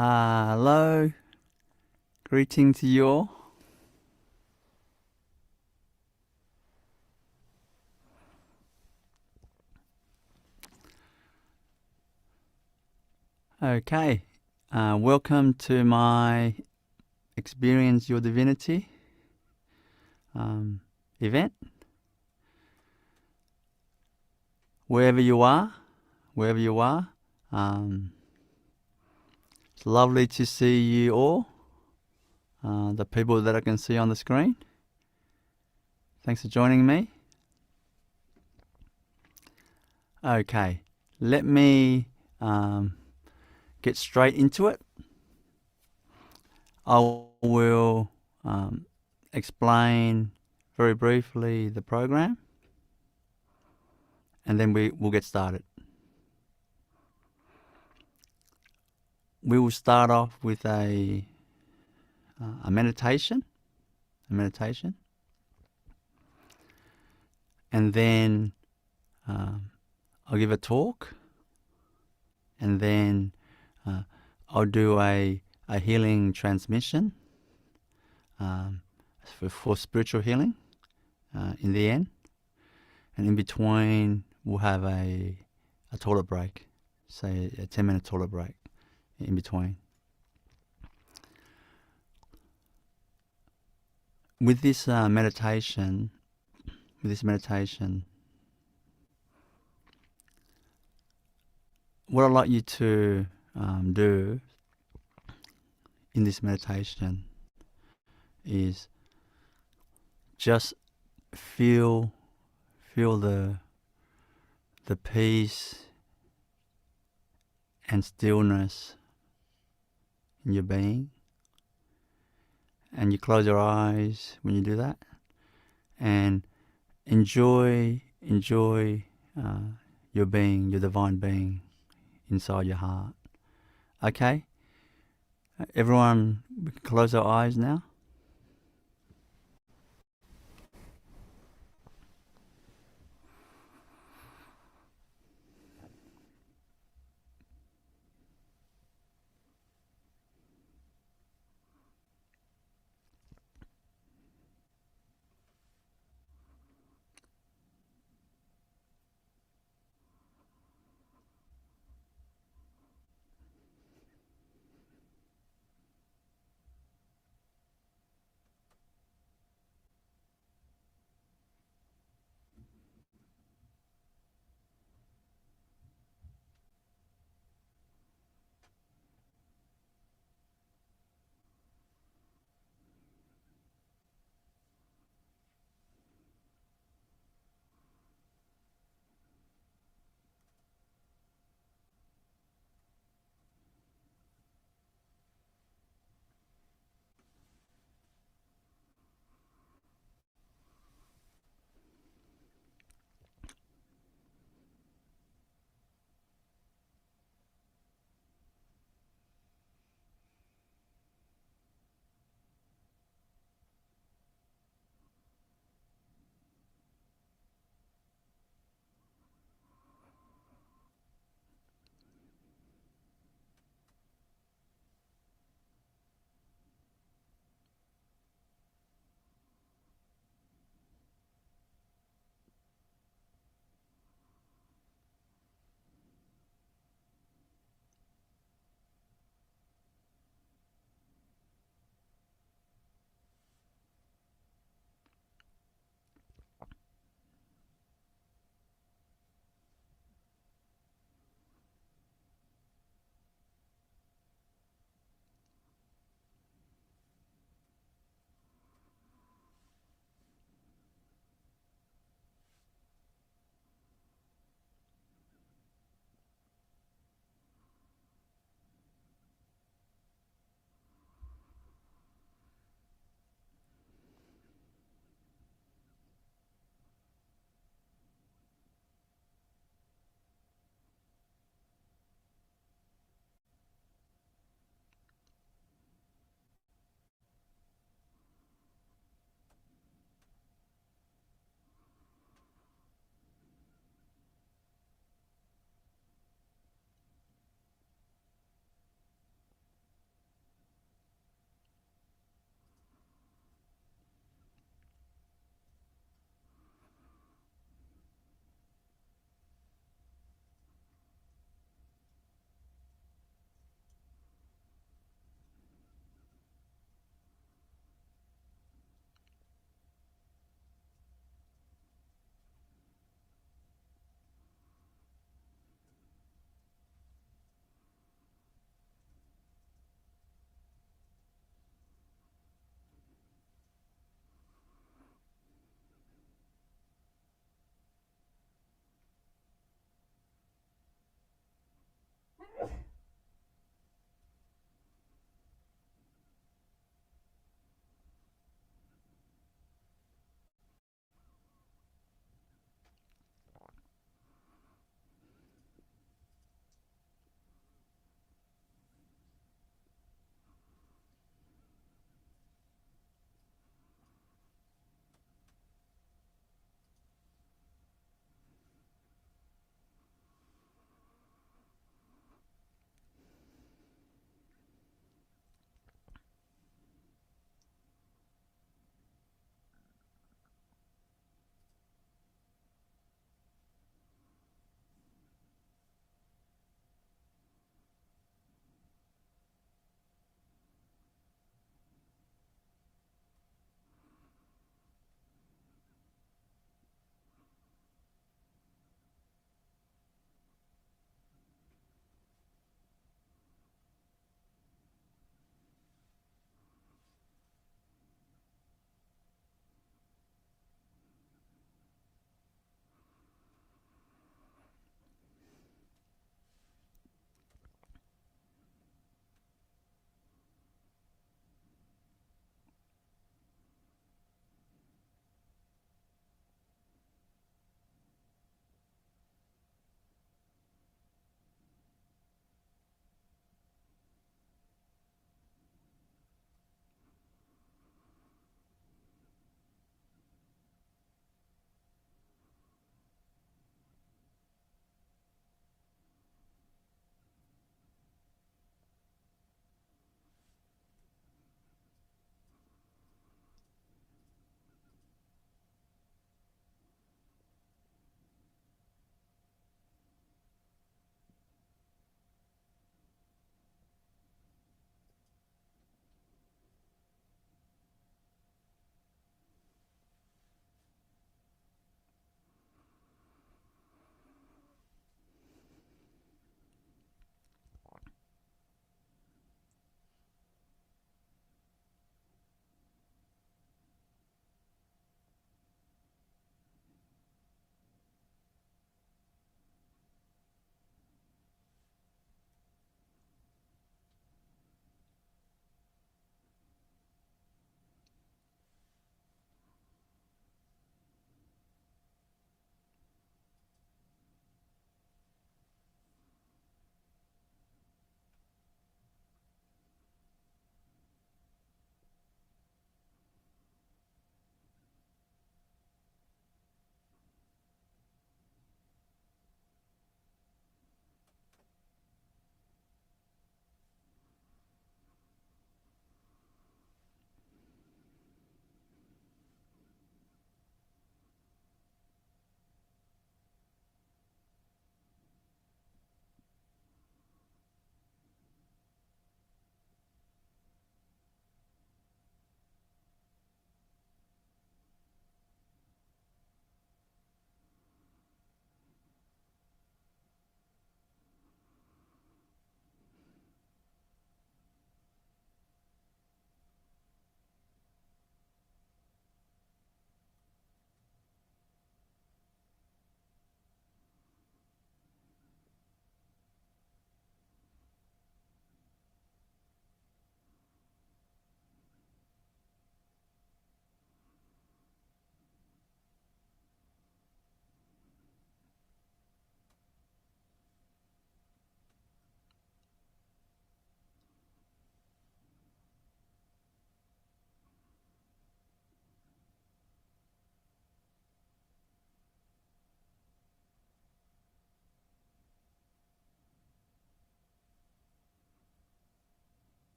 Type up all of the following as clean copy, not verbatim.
Hello, greeting to you all. Okay, welcome to my Experience Your Divinity event. Wherever you are, it's lovely to see you all, the people that I can see on the screen. Thanks for joining me. Okay, let me get straight into it. I will explain very briefly the program, and then we'll get started. We will start off with a meditation, and then I'll give a talk, and then I'll do a healing transmission for spiritual healing in the end, and in between we'll have a toilet break, say a 10-minute toilet break in between. With this meditation, what I'd like you to do in this meditation is just feel the peace and stillness in your being, and you close your eyes when you do that, and enjoy your being, your divine being inside your heart. Okay? Everyone, we can close our eyes now.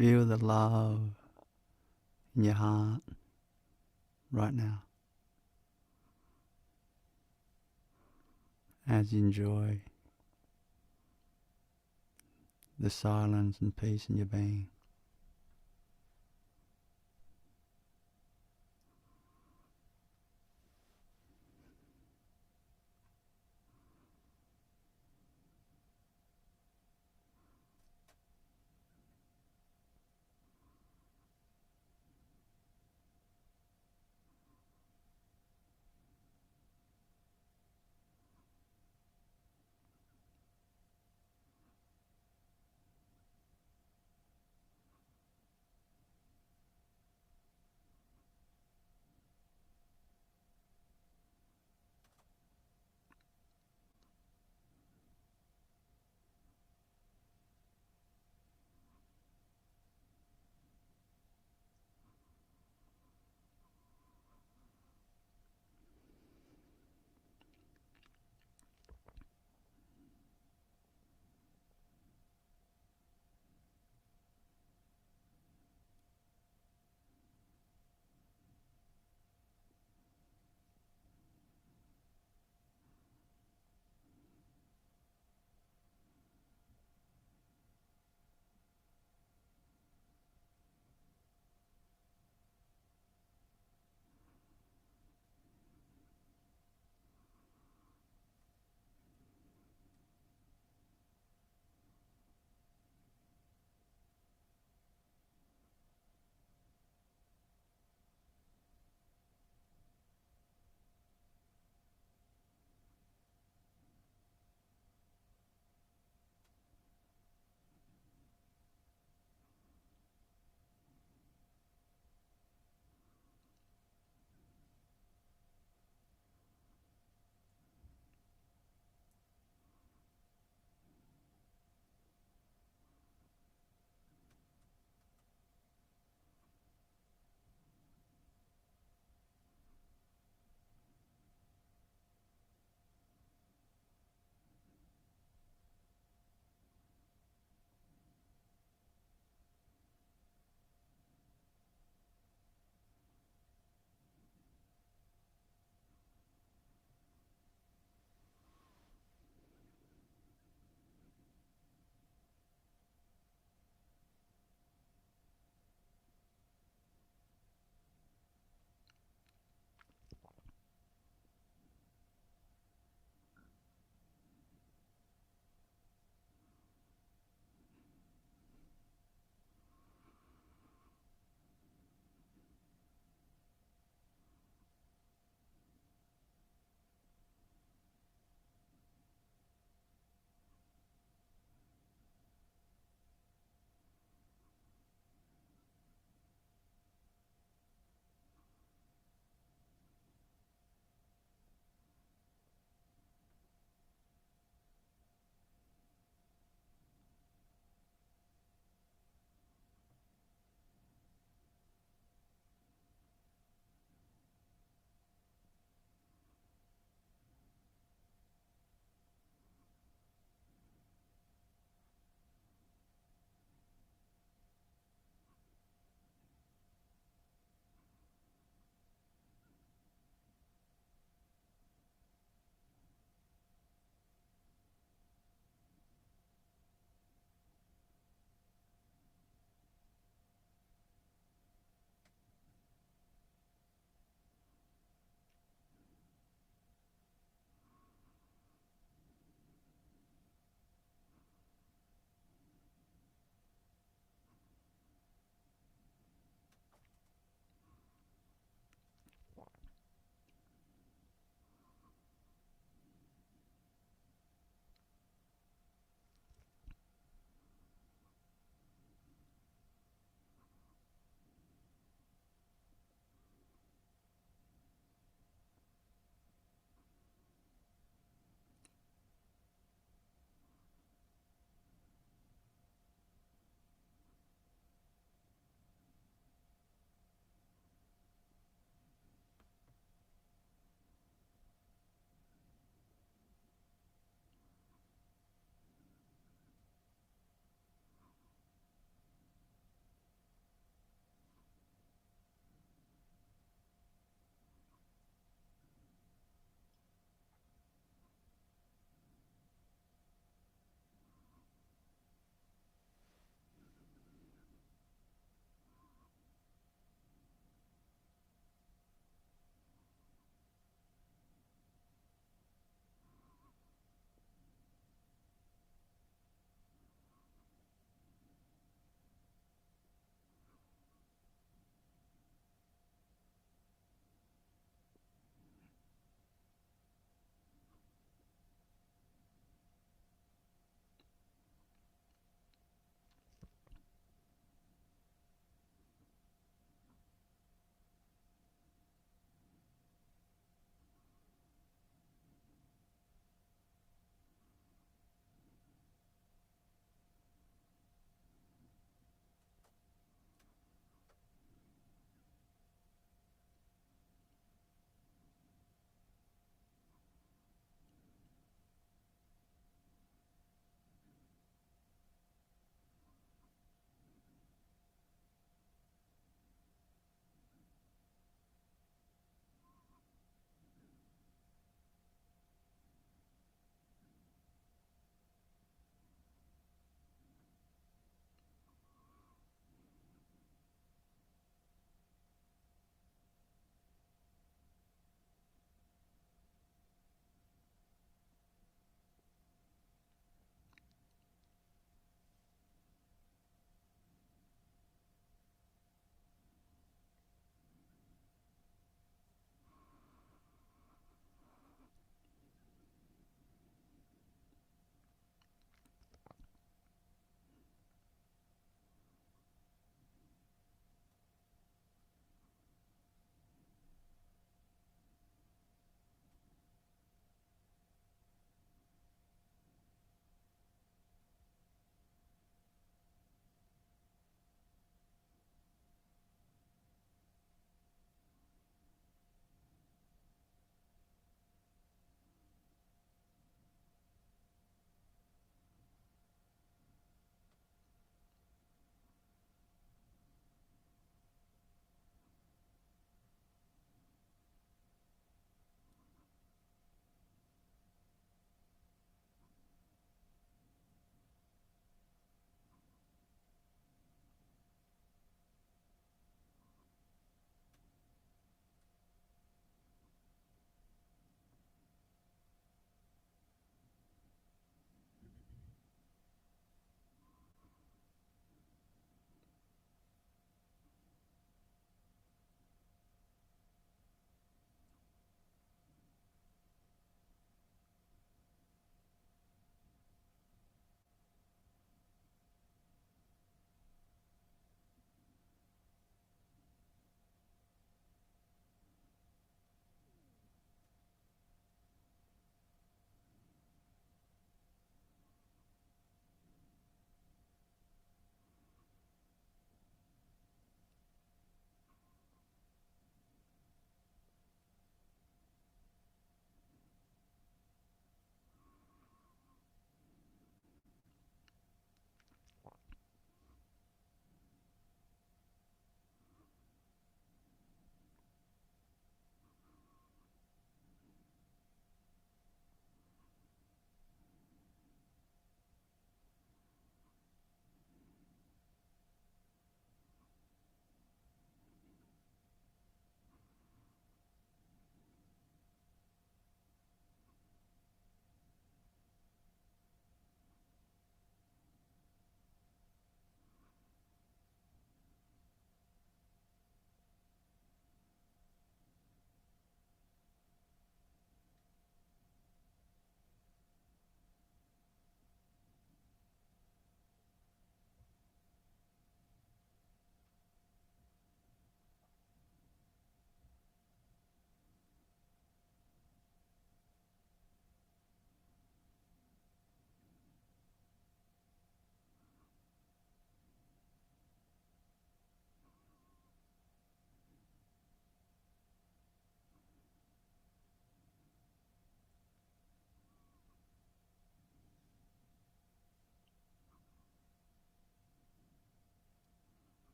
Feel the love in your heart right now as you enjoy the silence and peace in your being.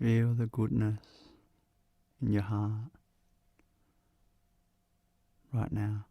Feel the goodness in your heart right now.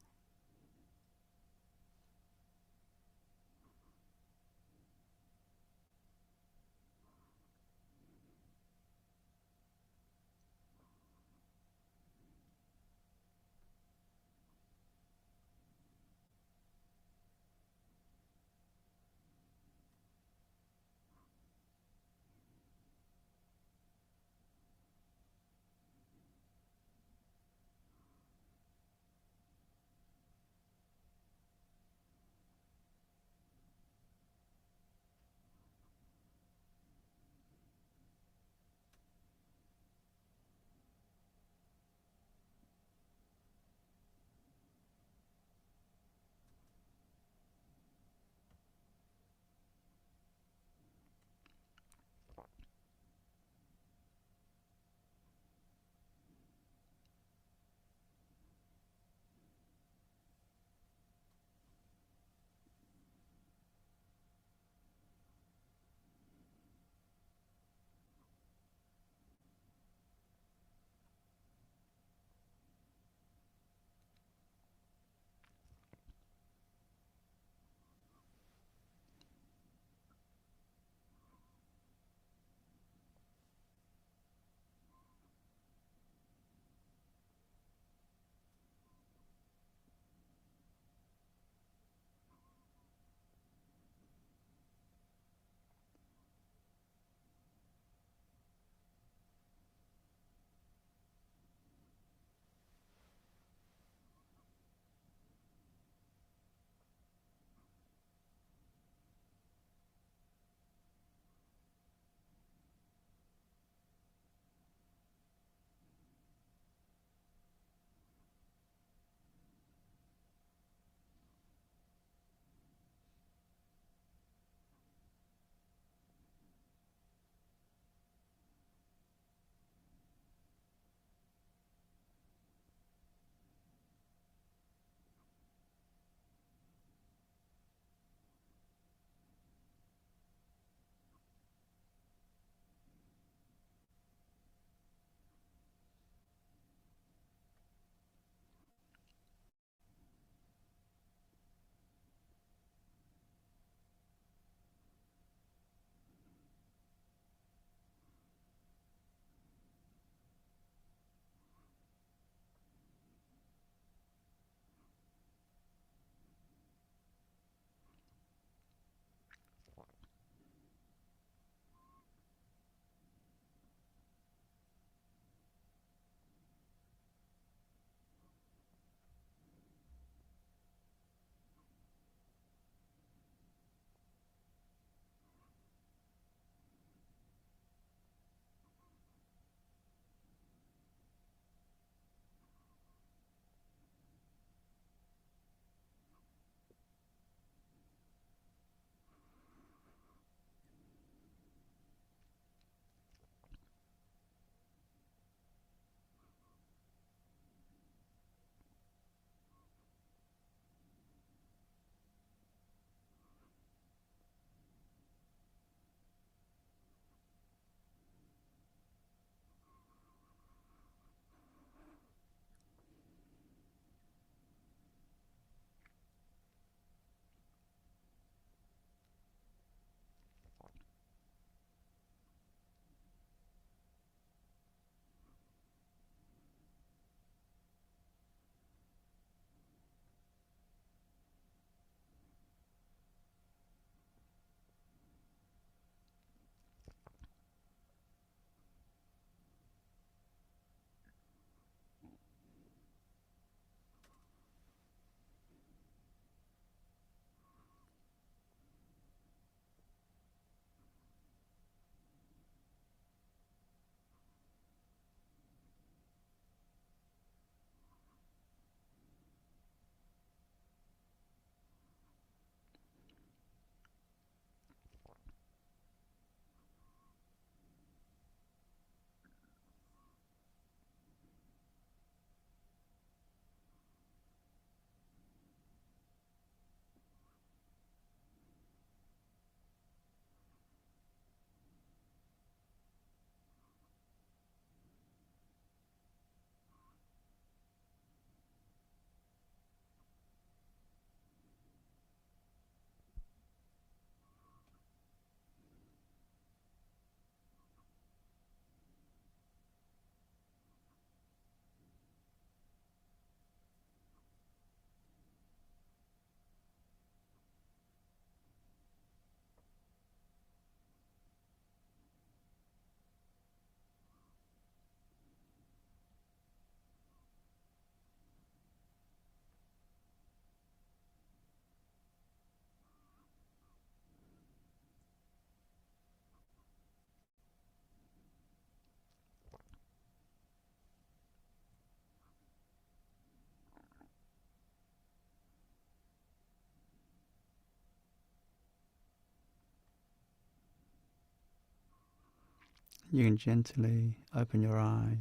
you can gently open your eyes.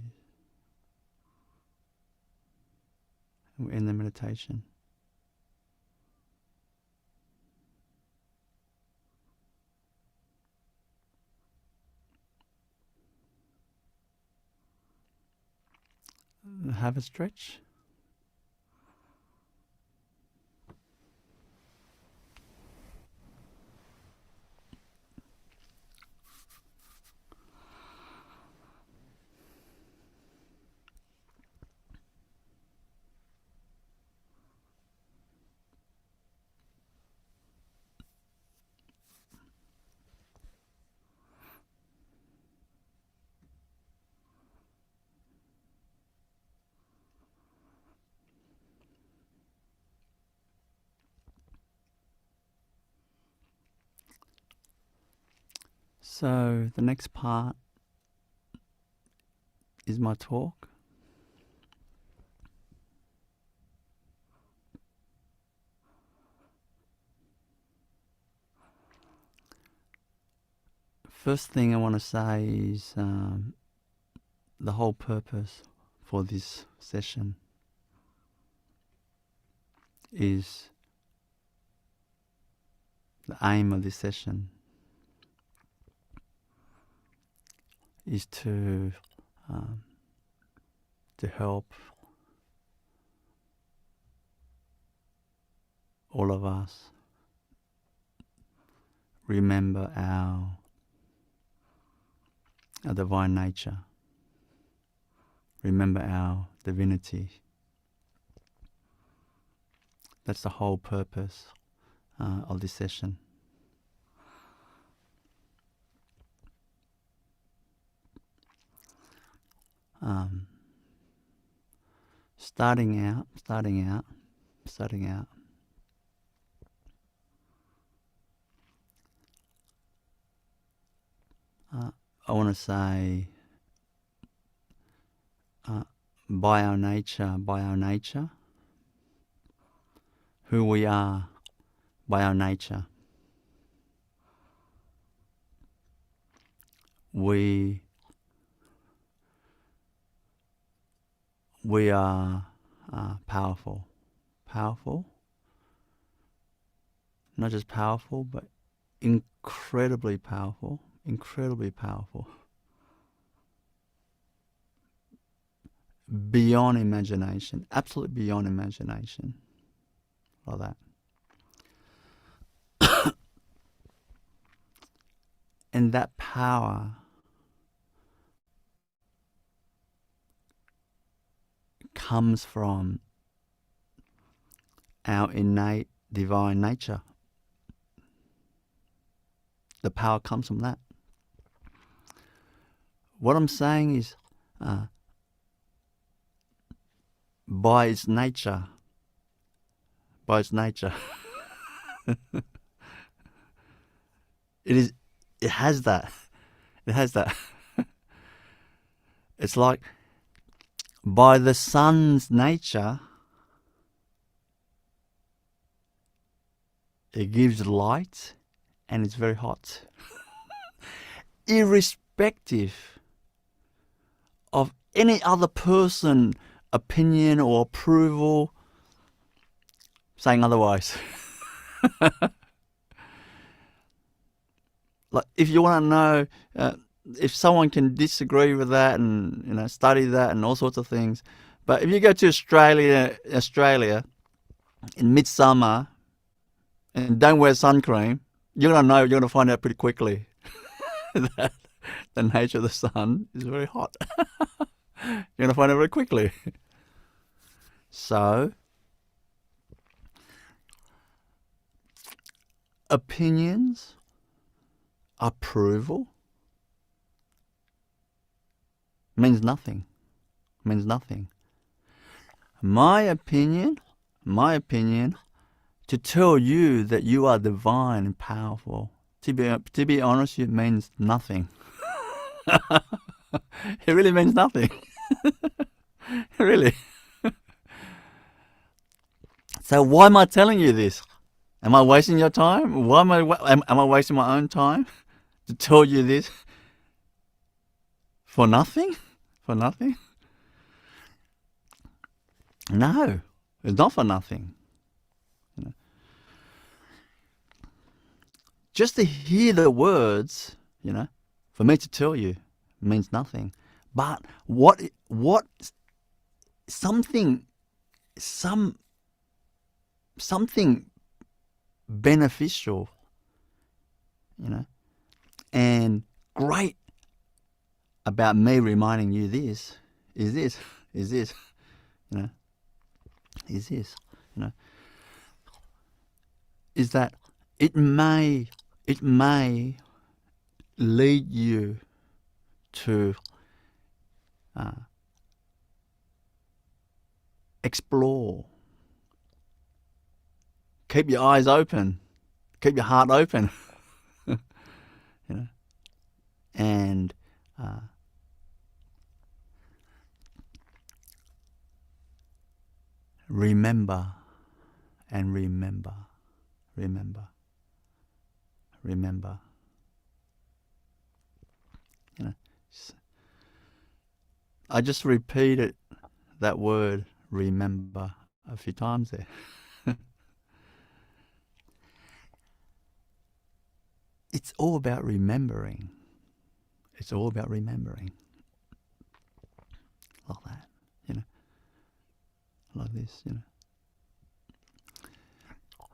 We're in the meditation. Have a stretch. So the next part is my talk. First thing I want to say is the whole purpose for this session is the aim of this session is to help all of us remember our divine nature, remember our divinity. That's the whole purpose of this session. Starting out, I want to say, by our nature, who we are by our nature, we are powerful, not just powerful, but incredibly powerful, beyond imagination, absolutely beyond imagination, like that. And that power comes from our innate divine nature. The power comes from that. What I'm saying is, by its nature, it has that. It's like, by the sun's nature, it gives light and it's very hot. Irrespective of any other person, opinion or approval saying otherwise. Like, if you want to know, if someone can disagree with that and study that and all sorts of things, but if you go to Australia in midsummer and don't wear sun cream, you're going to find out pretty quickly that the nature of the sun is very hot. You're going to find out very quickly. So, opinions, approval means nothing. My opinion, to tell you that you are divine and powerful, to be honest, it means nothing. It really means nothing. Really. So why am I telling you this? Am I wasting your time? Am I wasting my own time to tell you this? For nothing? For nothing? No, it's not for nothing. You know? Just to hear the words, for me to tell you means nothing. But something beneficial, and great about me reminding you this, is this, is this, is that it may lead you to explore. Keep your eyes open. Keep your heart open. And remember and remember. I just repeated that word, remember, a few times there. It's all about remembering. It's all about remembering. Like that, like this,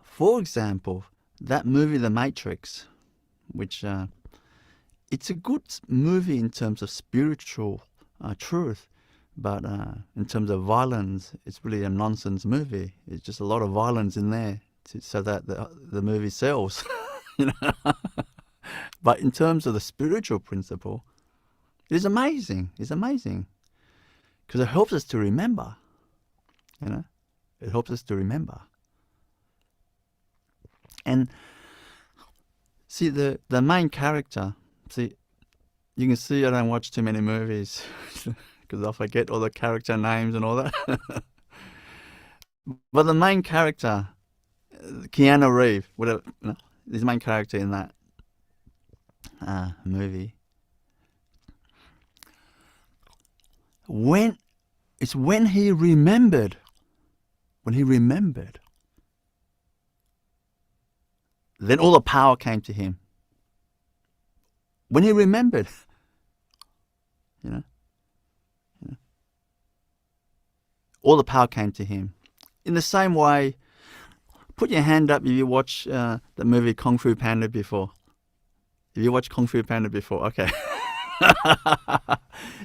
For example, that movie, The Matrix, which it's a good movie in terms of spiritual truth, but in terms of violence, it's really a nonsense movie. It's just a lot of violence in there so that the movie sells. But in terms of the spiritual principle, it is amazing. It's amazing because it helps us to remember. It helps us to remember. And see, the main character. See, you can see I don't watch too many movies because I forget all the character names and all that. But the main character, Keanu Reeves, whatever, this main character in that movie, when he remembered, then all the power came to him. When he remembered, all the power came to him. In the same way, put your hand up if you watch the movie Kung Fu Panda before. If you watch Kung Fu Panda before, okay.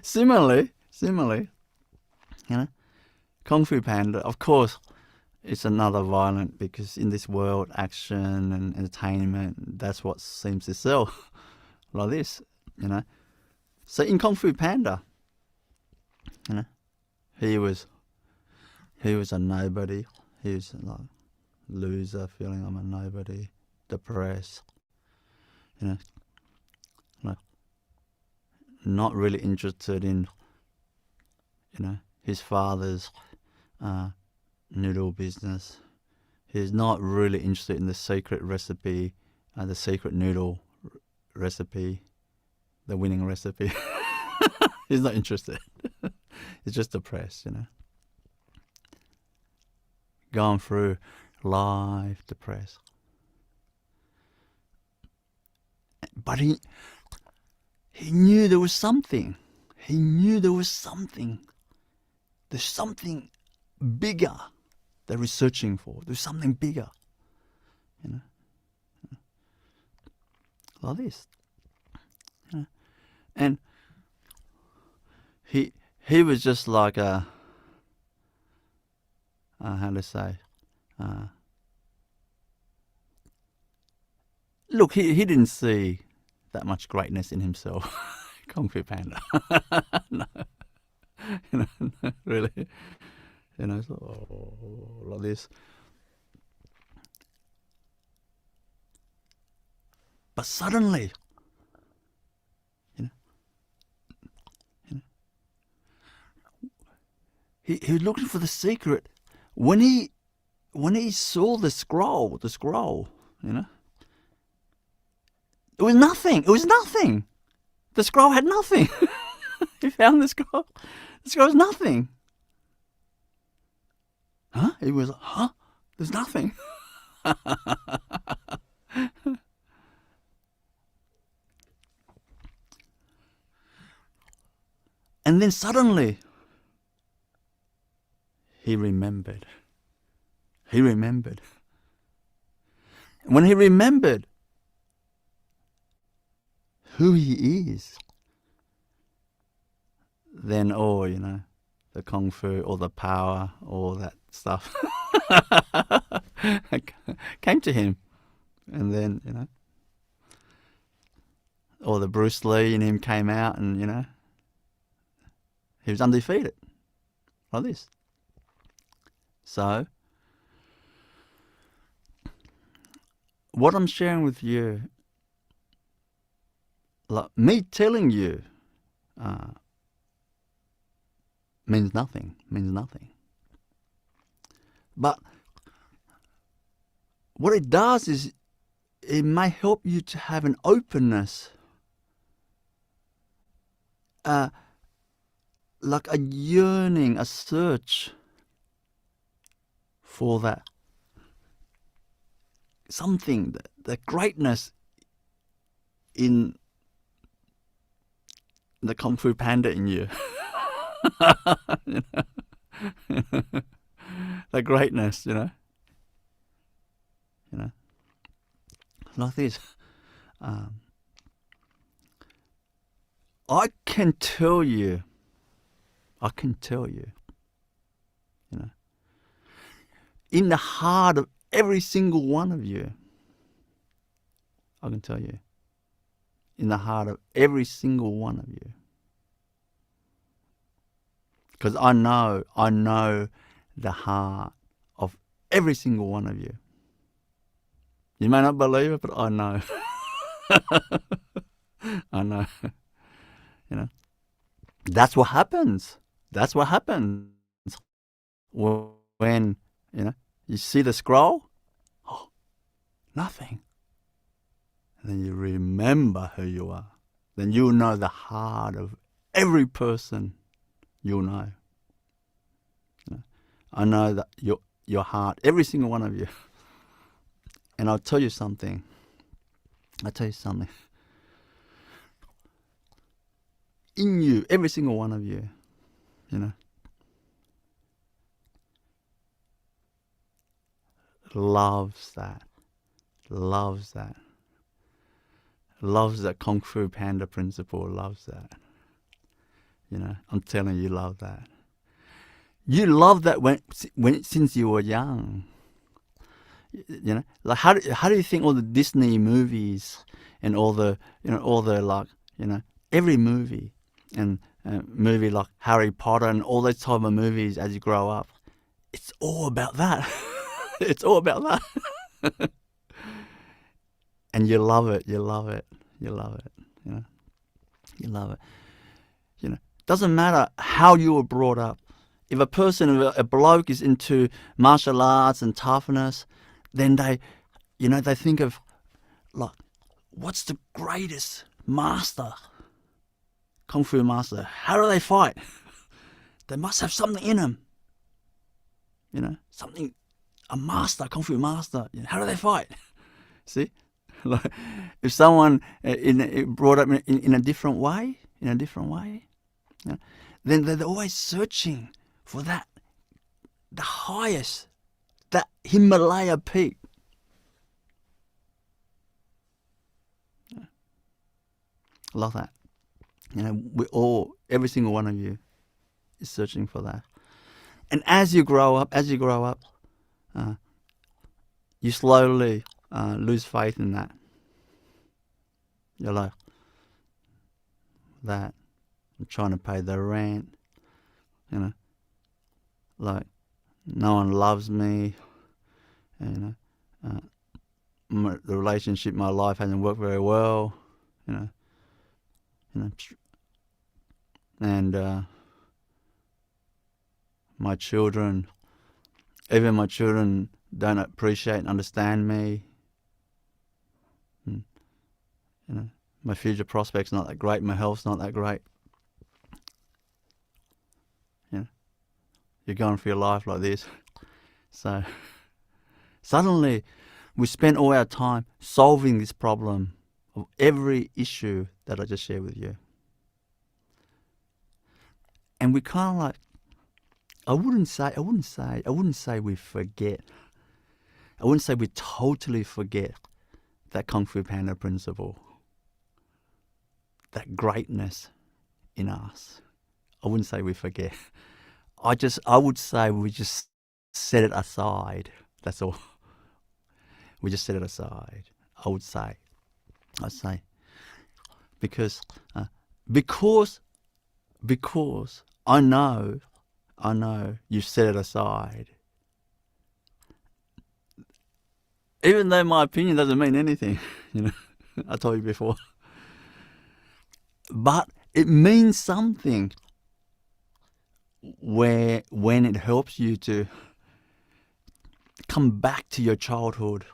Similarly, Kung Fu Panda, of course, it's another violent because in this world, action and entertainment, that's what seems to sell. Like this, So in Kung Fu Panda, he was a nobody. He was like loser, feeling I'm a nobody, depressed, like not really interested in, his father's noodle business. He's not really interested in the secret recipe, the secret noodle recipe, the winning recipe. He's not interested. He's just depressed, Going through life depressed. But he knew there was something. He knew there was something. There's something bigger that we're searching for. There's something bigger. Like this. And he was just like a how to say, look, he didn't see that much greatness in himself. Kung Fu Panda. No. Really. So, like this. But suddenly, he was looking for the secret. When he saw the scroll, it was nothing. The scroll had nothing. He found this girl. This girl was nothing. Huh? He was like, huh? There's nothing. And then suddenly, he remembered. He remembered. When he remembered who he is, then the kung fu, all the power, all that stuff came to him. And then, all the Bruce Lee in him came out, and, he was undefeated. Like this. So, what I'm sharing with you, like me telling you, means nothing. But what it does is it may help you to have an openness, like a yearning, a search for that something, the greatness in the Kung Fu Panda in you. The greatness, like this. I can tell you, in the heart of every single one of you, I can tell you, in the heart of every single one of you, because I know the heart of every single one of you. You may not believe it, but I know. I know. That's what happens. That's what happens when, you see the scroll. Oh, nothing. And then you remember who you are. Then you'll know the heart of every person you'll know. I know that your heart, every single one of you. And I'll tell you something. In you, every single one of you, loves that Kung Fu Panda principle, loves that. I'm telling you, love that. You love that since you were young. Like how do you think all the Disney movies and all the every movie and movie like Harry Potter and all those type of movies as you grow up, it's all about that. It's all about that. And you love it. You love it. Doesn't matter how you were brought up. If a bloke is into martial arts and toughness, then they think of, like, what's the greatest master, Kung Fu master? How do they fight? They must have something in them. Something, a master, Kung Fu master. How do they fight? See? Like, if someone brought up in a different way, then they're always searching for that, the highest, that Himalaya peak. I love that. Every single one of you is searching for that. And as you grow up, you slowly lose faith in that. You're like, that, I'm trying to pay the rent, like, no one loves me, the relationship, my life hasn't worked very well, and my children don't appreciate and understand me. My future prospects not that great, my health's not that great. you're going through your life like this. So suddenly we spend all our time solving this problem of every issue that I just shared with you. And we kind of like, I wouldn't say we forget. I wouldn't say we totally forget that Kung Fu Panda principle, that greatness in us. I wouldn't say we forget. I would say we just set it aside. That's all. We just set it aside. I'd say, because I know you set it aside. Even though my opinion doesn't mean anything, I told you before. But it means something when it helps you to come back to your childhood,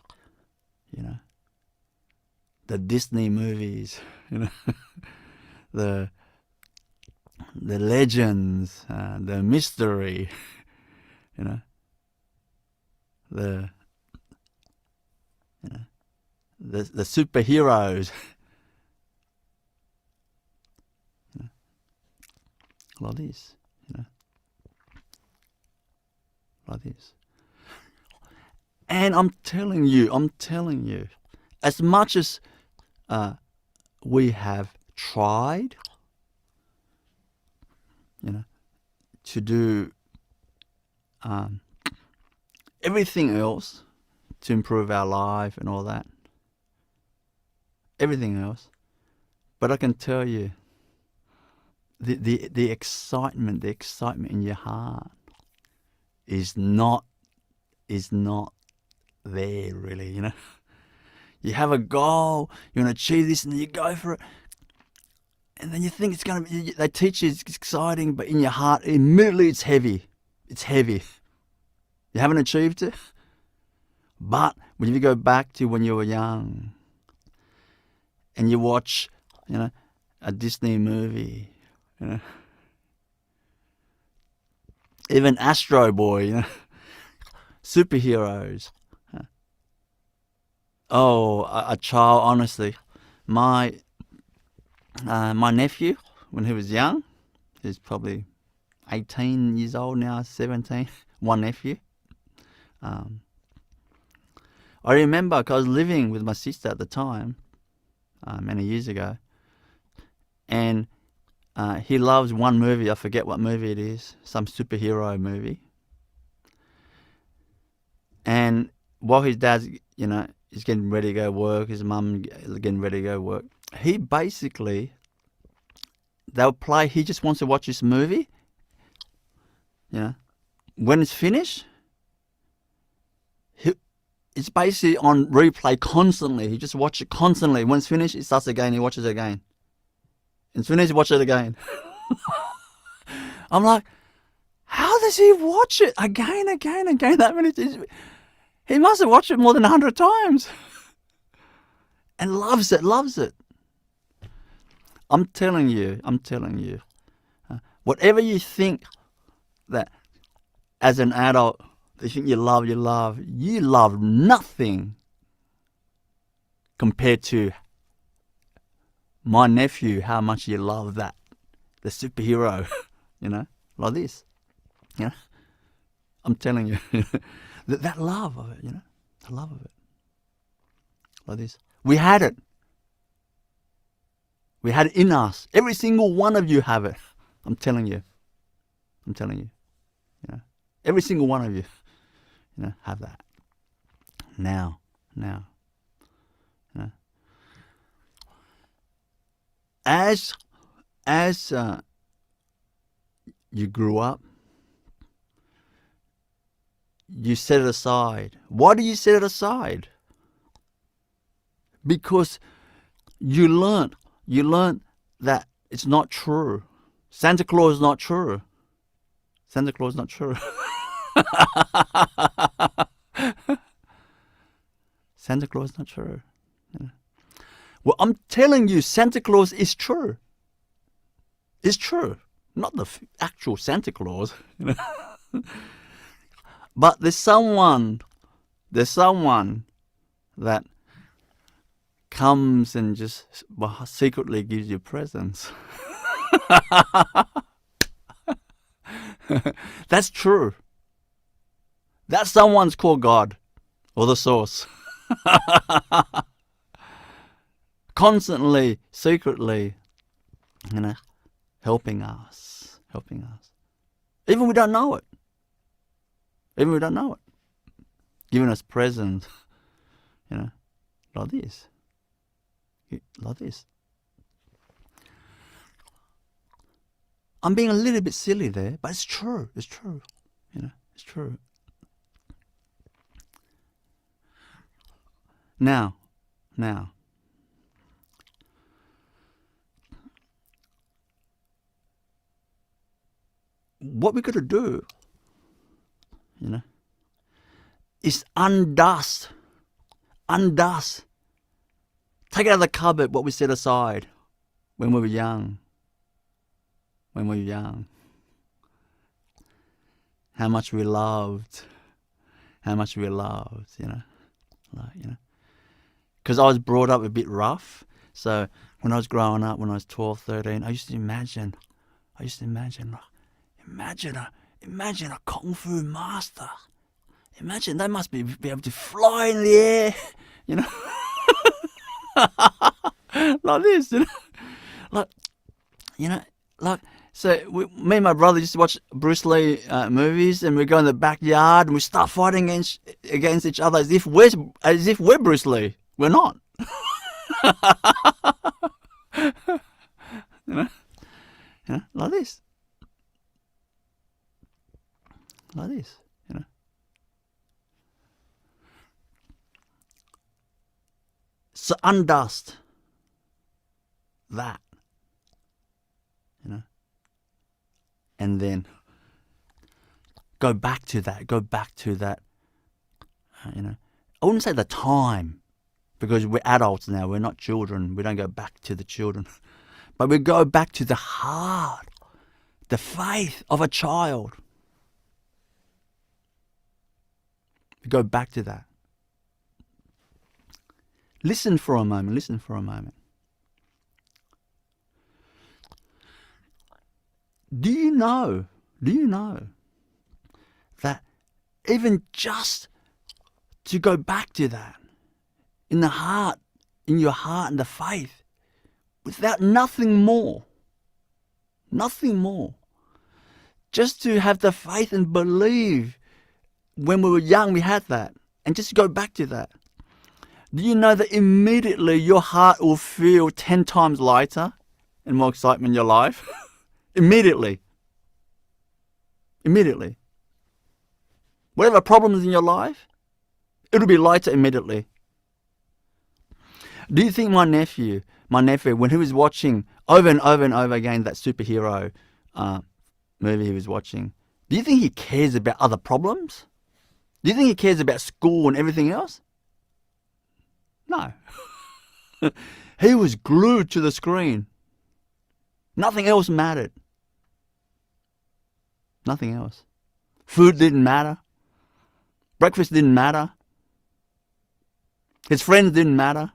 the Disney movies, the legends, the mystery, the superheroes, like this, like this. And I'm telling you, as much as we have tried, to do everything else to improve our life and all that, everything else, but I can tell you, the excitement in your heart is not there really, You have a goal, you want to achieve this, and you go for it, and then you think it's going to be, they teach you it's exciting, but in your heart, immediately it's heavy. It's heavy. You haven't achieved it. But when you go back to when you were young, and you watch, a Disney movie, even Astro Boy, superheroes. Oh, a child, honestly. My nephew, when he was young, he's probably 18 years old now, 17, one nephew. I remember, because I was living with my sister at the time, many years ago, and he loves one movie, I forget what movie it is, some superhero movie. And while his dad's, he's getting ready to go work, his mum is getting ready to go work, he basically, they'll play, he just wants to watch this movie, when it's finished, it's basically on replay constantly. He just watches it constantly. When it's finished, it starts again, he watches it again. It's finished, he watches it again. I'm like, how does he watch it again, that many times? He must have watched it more than 100 times. And loves it. I'm telling you, whatever you think that as an adult, you think you love nothing compared to my nephew, how much you love that, the superhero, like this, I'm telling you, that love of it, the love of it, like this. We had it in us. Every single one of you have it. I'm telling you, every single one of you, have that. Now. As you grew up, you set it aside. Why do you set it aside? Because you learned that it's not true. Santa Claus is not true. Santa Claus is not true. Santa Claus is not true. Well, I'm telling you, Santa Claus is true. It's true. Not the actual Santa Claus. But there's someone that comes and just secretly gives you presents. That's true. That someone's called God or the source. Constantly, secretly, helping us. Even we don't know it. Giving us presents, like this. I'm being a little bit silly there, but it's true. It's true. It's true. Now, what we got to do, is undust. Take out of the cupboard what we set aside when we were young. How much we loved. Because I was brought up a bit rough. So when I was growing up, when I was 12, 13, I used to imagine a Kung Fu master. Imagine they must be able to fly in the air, like this, So me and my brother used to watch Bruce Lee movies, and we go in the backyard and we start fighting against each other as if we're Bruce Lee. We're not. Like this. So undust that, and then go back to that. I wouldn't say the time, because we're adults now. We're not children. We don't go back to the children, but we go back to the heart, the faith of a child. We go back to that. Listen for a moment. Do you know that even just to go back to that, in your heart and the faith, without nothing more, just to have the faith and believe, when we were young we had that, and just go back to that. Do you know that immediately your heart will feel 10 times lighter and more excitement in your life? Immediately. Whatever problems in your life, it'll be lighter immediately. Do you think my nephew, when he was watching over and over again that superhero movie he was watching, do you think he cares about other problems? Do you think he cares about school and everything else? No. He was glued to the screen. Nothing else mattered. Nothing else. Food didn't matter. Breakfast didn't matter. His friends didn't matter.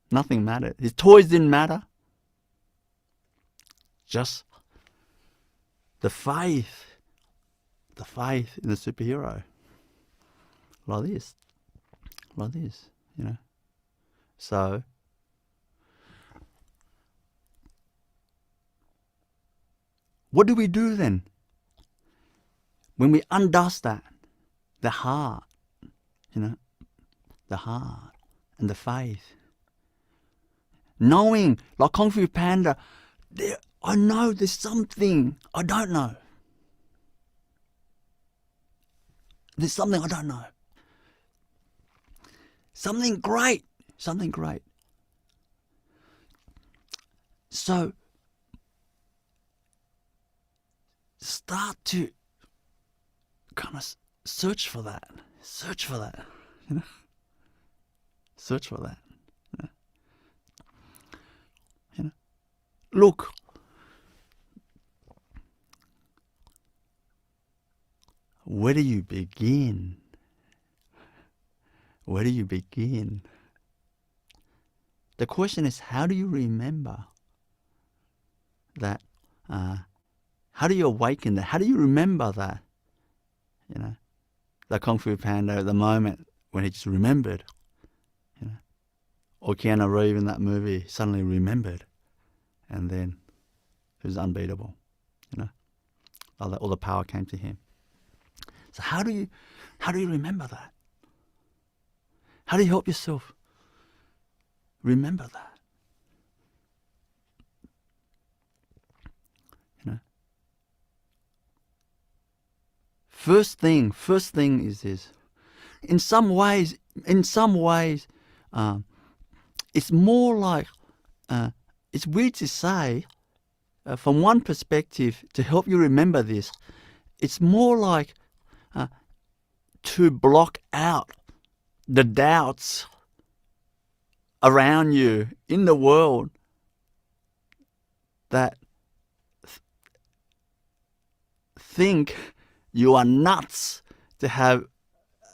Nothing mattered. His toys didn't matter. Just the faith in the superhero. Like this, So, what do we do then? When we undust that, the heart, the heart and the faith. Knowing, like Kung Fu Panda, I know there's something I don't know. There's something I don't know. Something great. So, start to kind of search for that. Search for that. Look, where do you begin? Where do you begin? The question is, how do you remember that? How do you awaken that? How do you remember that? You know, the Kung Fu Panda at the moment when he just remembered. You know, or Keanu Reeves in that movie suddenly remembered, and then it was unbeatable. You know, all the power came to him. So how do you remember that? How do you help yourself remember that? You know, first thing is this. In some ways, it's more like it's weird to say. From one perspective, to help you remember this, it's more like to block out the doubts around you in the world that think you are nuts to have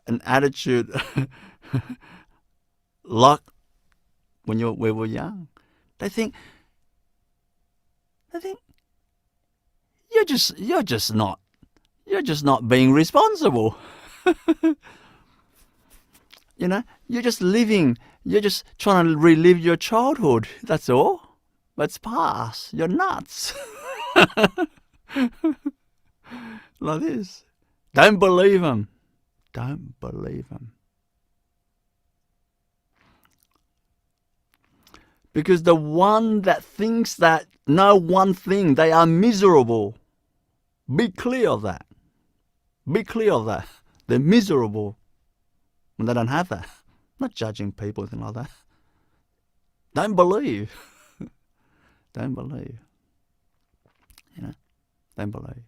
an attitude like when we were young. They think you're just not being responsible. You know, you're just living. You're just trying to relive your childhood. That's all. But it's past. You're nuts. Like this. Don't believe them. Don't believe them. Because the one that thinks that know one thing, they are miserable. Be clear of that. Be clear of that. They're miserable when they don't have that. I'm not judging people or anything like that. Don't believe. Don't believe. You know, don't believe.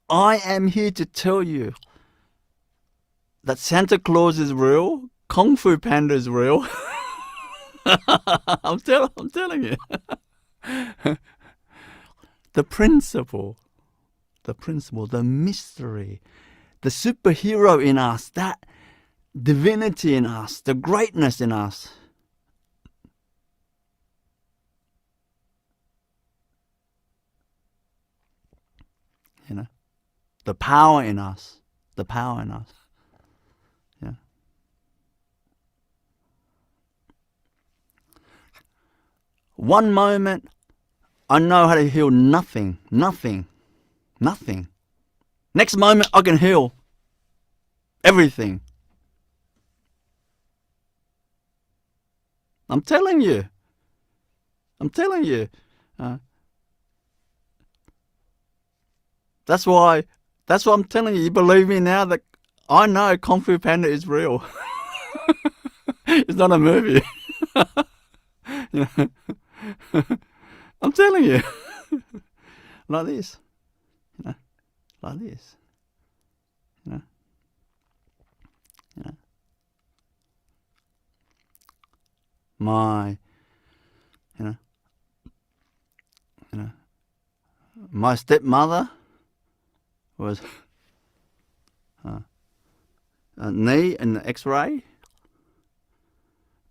I am here to tell you that Santa Claus is real, Kung Fu Panda is real. I'm telling you. The principle, the mystery, the superhero in us, that divinity in us, the greatness in us. You know, the power in us, Yeah. One moment, I know how to heal nothing. Next moment, I can heal everything. I'm telling you. That's why I'm telling you. You believe me now that I know Kung Fu Panda is real. It's not a movie. You know? I'm telling you. Like this. You know? Like this. You know? You know? My stepmother was knee in the X-ray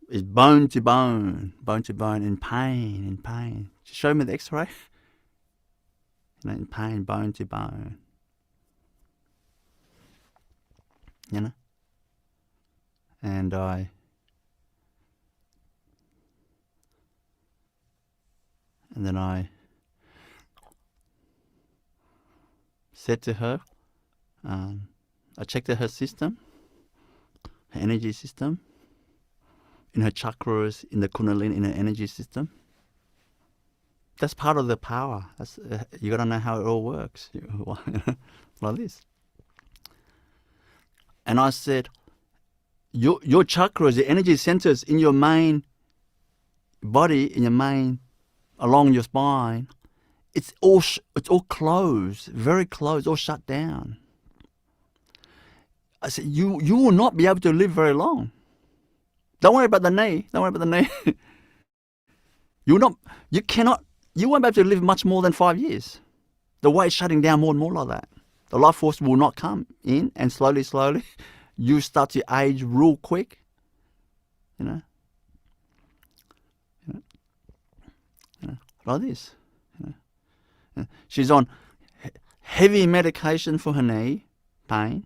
is bone to bone, in pain. She showed me the X-ray. You know, in pain, bone to bone. You know, and then I said to her, I checked her system, her energy system, in her chakras, in the Kundalini, in her energy system. That's part of the power. That's you got to know how it all works, like this. And I said, your chakras, the energy centers in your main body, in your main, along your spine, it's all closed, very closed, all shut down. I said, you will not be able to live very long. Don't worry about the knee. You won't be able to live much more than 5 years. The way it's shutting down more and more like that. the life force will not come in, and slowly, slowly, you start to age real quick. You know, like this. She's on heavy medication for her knee pain.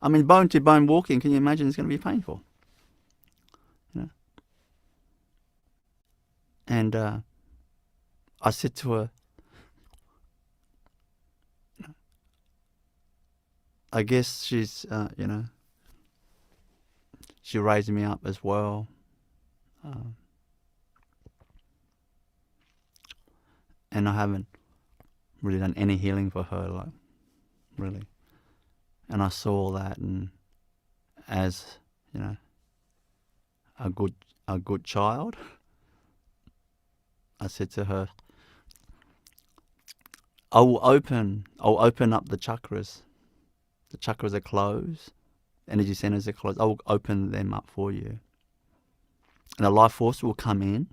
I mean, bone to bone walking. Can you imagine? It's going to be painful. And I said to her, I guess she's, she raised me up as well. And I haven't really done any healing for her, like, really. And I saw that, and as, a good child, I said to her, I'll open up the chakras. The chakras are closed. Energy centers are closed. I will open them up for you. And the life force will come in,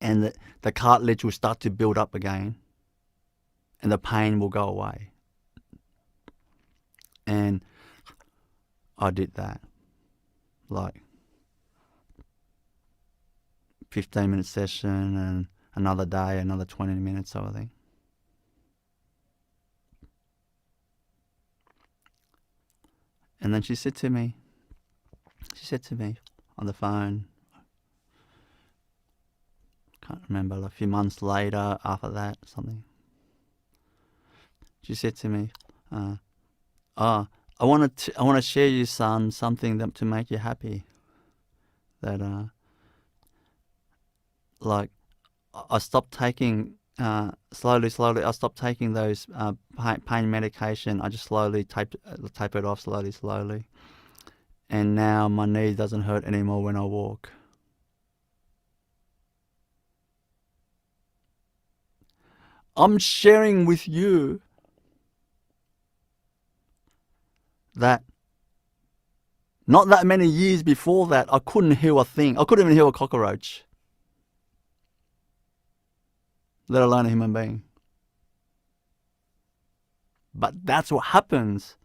and the cartilage will start to build up again, and the pain will go away. And I did that. Like 15-minute session, and another day, another 20 minutes sort of thing. And then she said to me on the phone, can't remember, like a few months later, after that, something. She said to me, I want to share you, son, something to make you happy. That like I stopped taking slowly. I stopped taking those pain medication. I just slowly tape it off slowly, and now my knee doesn't hurt anymore when I walk. I'm sharing with you that not that many years before that, I couldn't heal a thing. I couldn't even heal a cockroach, let alone a human being. But that's what happens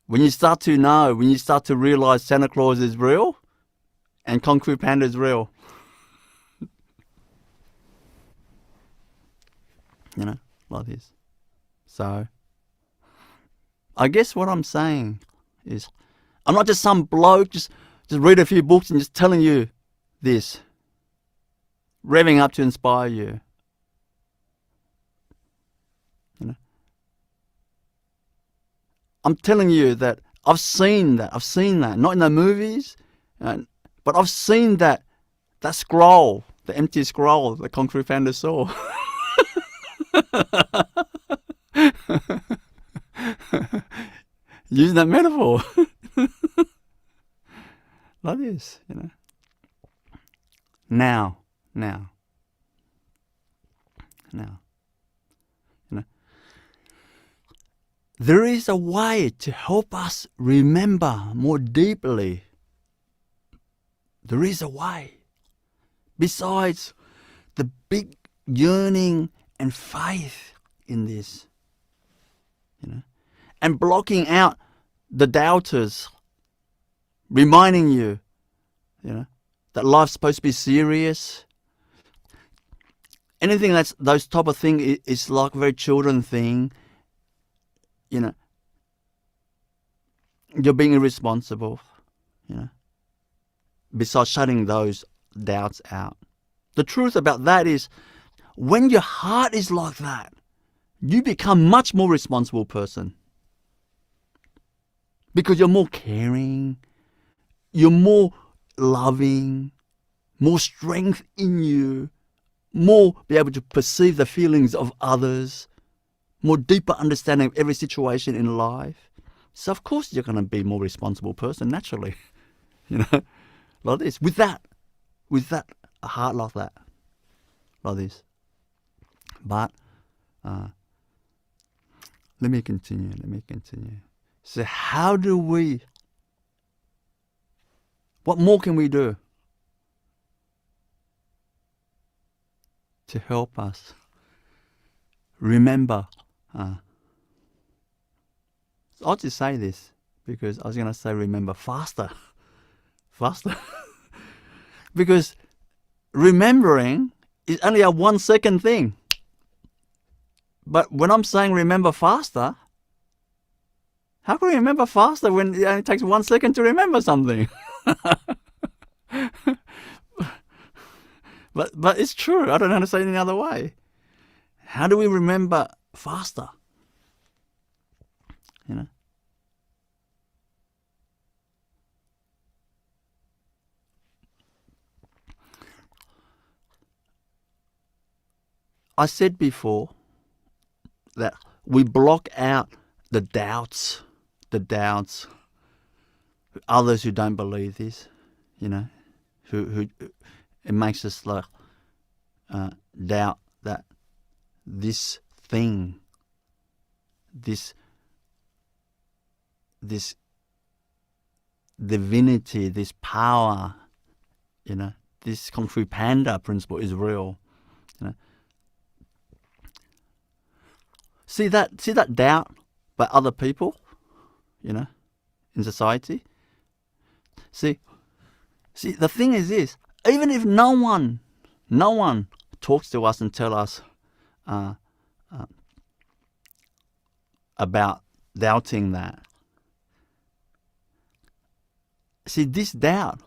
when you start to know, when you start to realize Santa Claus is real and Kung Fu Panda is real. Like this. So, I guess what I'm saying is, I'm not just some bloke just read a few books and just telling you this, revving up to inspire you. I'm telling you that I've seen that, not in the movies, but I've seen that scroll, the empty scroll that Kung Fu Panda saw. Using that metaphor. Like this, Now. There is a way to help us remember more deeply. There is a way. Besides the big yearning and faith in this, and blocking out the doubters, reminding you, that life's supposed to be serious. Anything that's those type of thing is like a very children thing. You're being irresponsible. Besides shutting those doubts out, the truth about that is, when your heart is like that, you become much more responsible person. Because you're more caring, you're more loving, more strength in you, more be able to perceive the feelings of others, more deeper understanding of every situation in life. So of course you're going to be a more responsible person, naturally. Like this, with that, a heart like that, like this. But let me continue. So what more can we do to help us remember. I'll just say this because I was going to say remember faster. Faster. Because remembering is only a 1 second thing. But when I'm saying remember faster, how can we remember faster when it only takes 1 second to remember something? But it's true. I don't know how to say it any other way. How do we remember faster? You know? I said before that we block out the doubts, others who don't believe this, you know, who it makes us like doubt that this thing, this divinity, this power, you know, this Kung Fu Panda principle is real, you know. See that doubt by other people, you know, in society. See, the thing is this: even if no one talks to us and tell us about doubting that. See, this doubt,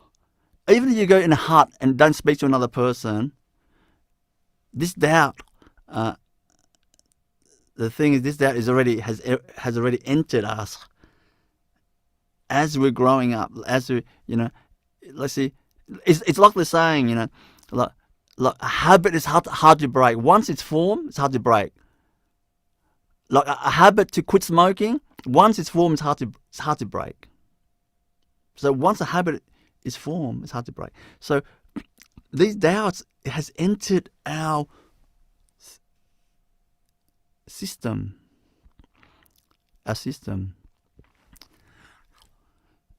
even if you go in a hut and don't speak to another person, this doubt. The thing is, this doubt has already entered us as we're growing up. As we, you know, let's see, it's like the saying, you know, like a habit is hard to break. Once it's formed, it's hard to break. Like a habit to quit smoking, once it's formed, it's hard to break. So once a habit is formed, it's hard to break. So these doubts has entered our system,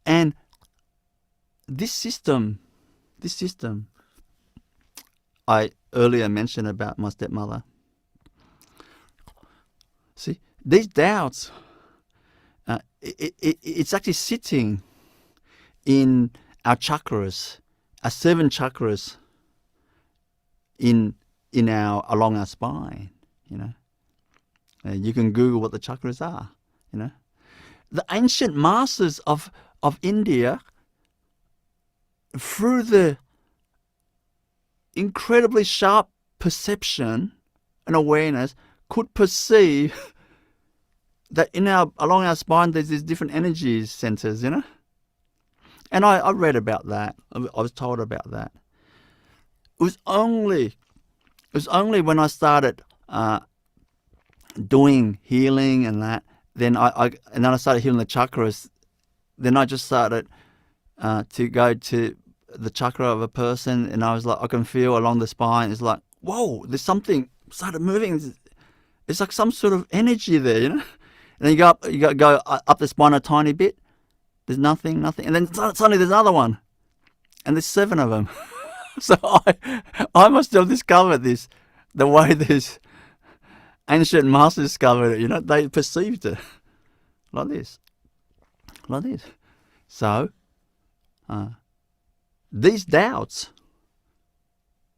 and this system I earlier mentioned about my stepmother. See, these doubts, it's actually sitting in our chakras, our 7 chakras in along our spine, you know. You can Google what the chakras are, you know. The ancient masters of India, through the incredibly sharp perception and awareness, could perceive that along our spine there's these different energy centers, you know. And I read about that. I was told about that. It was only when I started doing healing and that, then I started healing the chakras. Then I just started to go to the chakra of a person, and I was like, I can feel along the spine. It's like, whoa, there's something started moving. It's like some sort of energy there, you know. And then you go up the spine a tiny bit. There's nothing, and then suddenly there's another one, and there's 7 of them. So I must have discovered this the way these ancient masters discovered it. You know, they perceived it like this. So these doubts,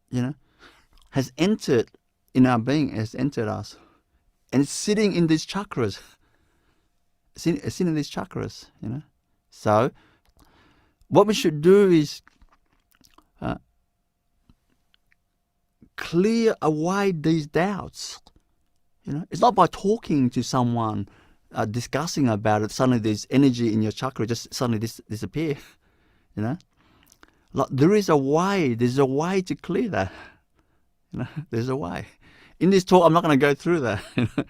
you know, has entered in our being, has entered us, and it's sitting in these chakras. It's sitting in these chakras, you know. So what we should do is clear away these doubts. You know, it's not by talking to someone, discussing about it. Suddenly, there's energy in your chakra just suddenly disappear. You know, like there's a way to clear that. You know, there's a way. In this talk, I'm not going to go through that, you know?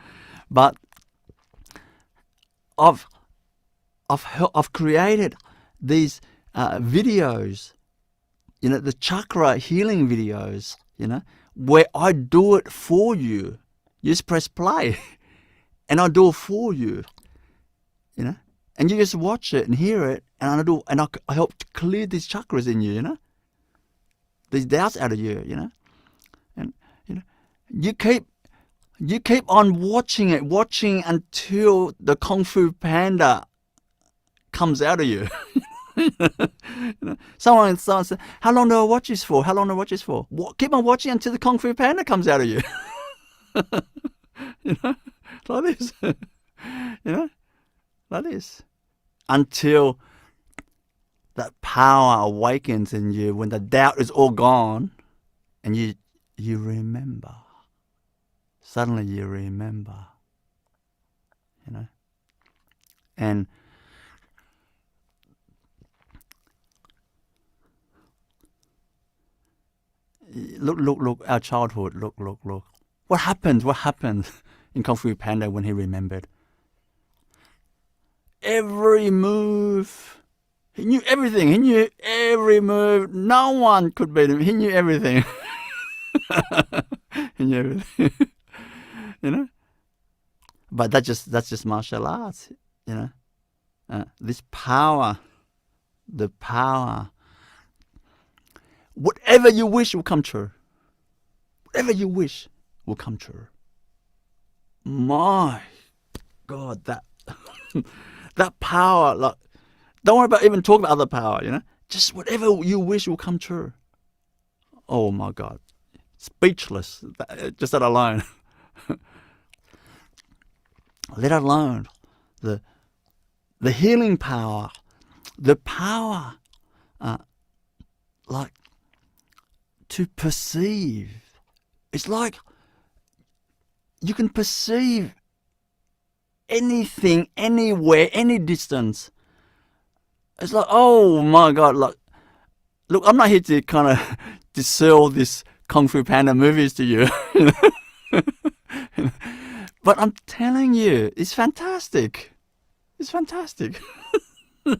But I've created these videos, you know, the chakra healing videos, you know, where I do it for you. You just press play, and I do it for you, you know, and you just watch it and hear it, and I help to clear these chakras in you, you know, these doubts out of you, you know, and you know, you keep You keep on watching it, watching until the Kung Fu Panda comes out of you. Someone said, how long do I watch this for? How long do I watch this for? Keep on watching until the Kung Fu Panda comes out of you. You know, like this. You know, like this. Until that power awakens in you, when the doubt is all gone, and you remember. Suddenly you remember. You know, and look, our childhood, look. What happened in Kung Fu Panda when he remembered? Every move. He knew everything. He knew every move. No one could beat him. He knew everything. He knew everything. You know? But that's just martial arts, you know? This power, the power. Whatever you wish will come true. Whatever you wish will come true. My God, that that power, like, don't worry about even talking about other power, you know? Just whatever you wish will come true. Oh my God. Speechless, just that alone. Let alone the healing power, the power, like, to perceive. It's like you can perceive anything, anywhere, any distance. It's like, oh my God, like, look, I'm not here to kind of to sell this Kung Fu Panda movies to you. But I'm telling you, it's fantastic. It's fantastic. You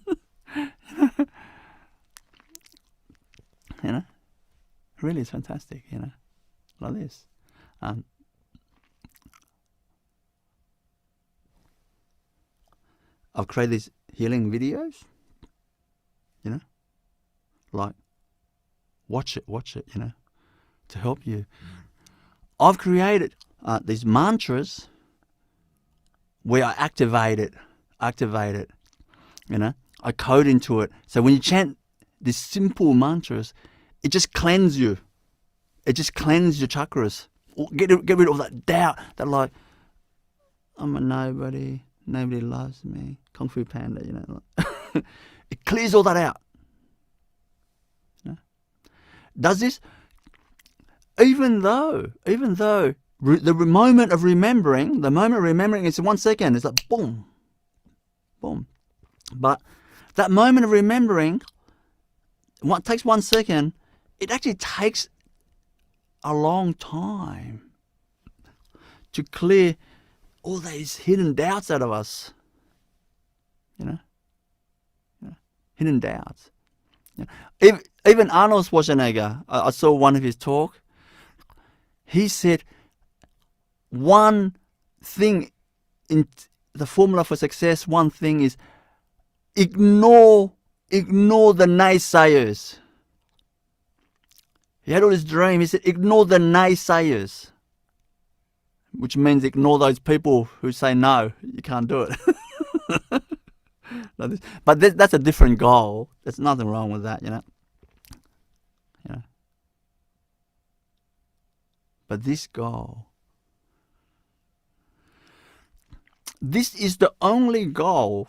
know? Really, it's fantastic, you know? Like this. I've created these healing videos, you know? Like, watch it, you know, to help you. I've created these mantras where I activate it, you know. I code into it. So when you chant these simple mantras, it just cleanses you. It just cleanses your chakras. Get rid of that doubt, that like, I'm a nobody loves me. Kung Fu Panda, you know. It clears all that out. You know? Does this, even though the moment of remembering is 1 second. It's like boom, boom. But that moment of remembering, what takes 1 second, it actually takes a long time to clear all these hidden doubts out of us. You know? Hidden doubts. You know? Even Arnold Schwarzenegger, I saw one of his talk. He said, one thing in the formula for success, one thing is ignore the naysayers. He had all this dream. He said, ignore the naysayers, which means ignore those people who say no, you can't do it. But that's a different goal. There's nothing wrong with that, you know. But this goal, this is the only goal.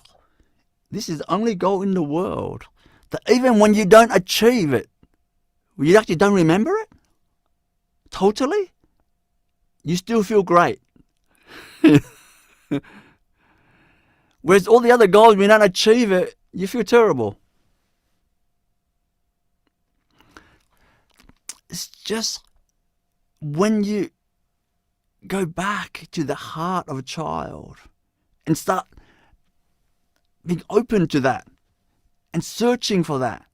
This is the only goal in the world that even when you don't achieve it, you actually don't remember it totally, you still feel great. Whereas all the other goals, when you don't achieve it, you feel terrible. It's just when you go back to the heart of a child and start being open to that and searching for that.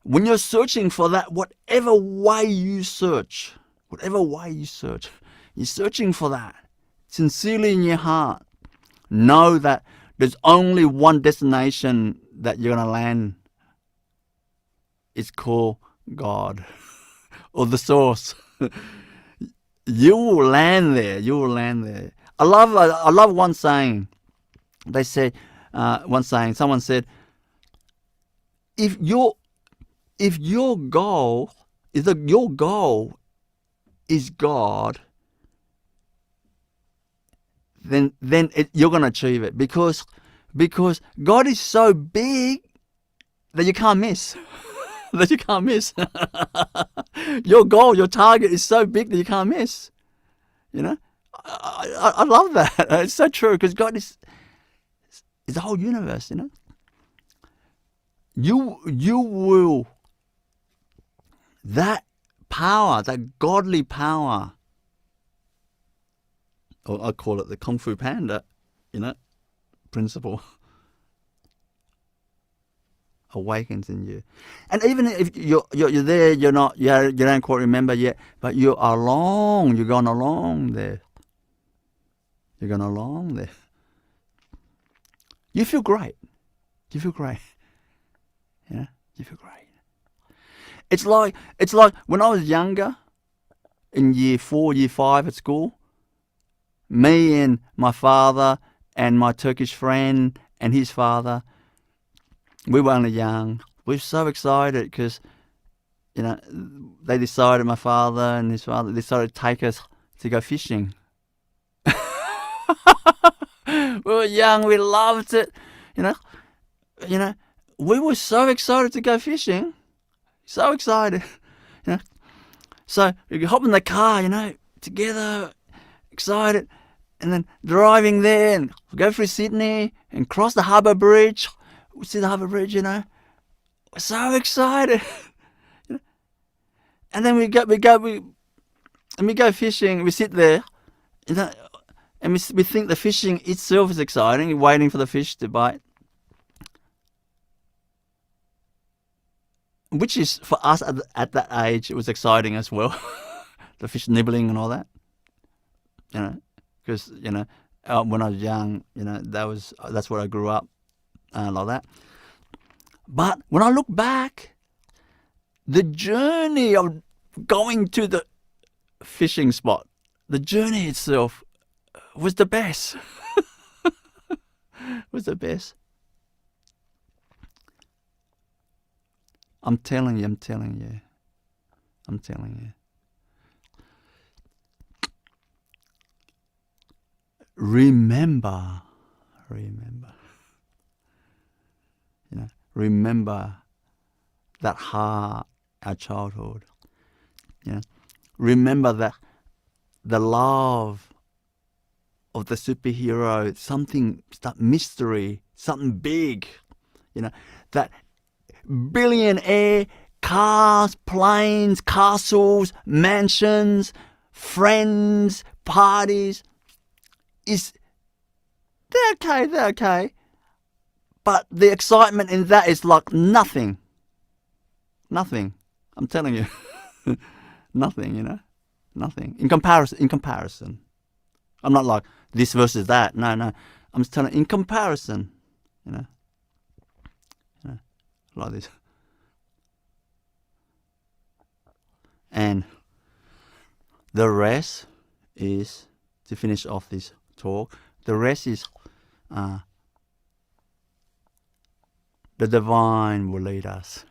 When you're searching for that, whatever way you search, you're searching for that sincerely in your heart. Know that there's only one destination that you're going to land. It's called God or the source. You will land there. You will land there. I love one saying. They said, one saying. Someone said, if your goal your goal is God, then you're going to achieve it, because God is so big that you can't miss. That you can't miss. Your goal, your target is so big that you can't miss. You know, I love that. It's so true, because God is the whole universe. You know, you will, that power, that godly power, or I call it the Kung Fu Panda, you know, principle, awakens in you. And even if you're there, you don't quite remember yet, but you're along. You're going along there. You're going along there. You feel great. You feel great. Yeah, you feel great. It's like when I was younger, in year 4, year 5 at school, me and my father and my Turkish friend and his father, we were only young. We were so excited because, you know, they decided, my father and his father decided to take us to go fishing. We were young, we loved it, you know. We were so excited to go fishing. So excited, you know. So we hop in the car, you know, together, excited, and then driving there, and go through Sydney and cross the harbour bridge. We see the harbour bridge, you know. We're so excited, you know? And then we go fishing. We sit there, you know, and we think the fishing itself is exciting. Waiting for the fish to bite, which is, for us at that age, it was exciting as well. The fish nibbling and all that, you know, because, you know, when I was young, you know, that's where I grew up, like that. But when I look back, the journey of going to the fishing spot, the journey itself was the best. Was the best. I'm telling you. Remember. You know, remember that heart, our childhood. You know, remember that the love of the superhero, something, that mystery, something big. You know, that billionaire, cars, planes, castles, mansions, friends, parties. They're okay. But the excitement in that is like nothing. Nothing. I'm telling you. Nothing, you know. Nothing. In comparison. I'm not like this versus that. No. I'm just telling you, in comparison, you know. Like this. And the rest is, to finish off this talk, the rest is the divine will lead us.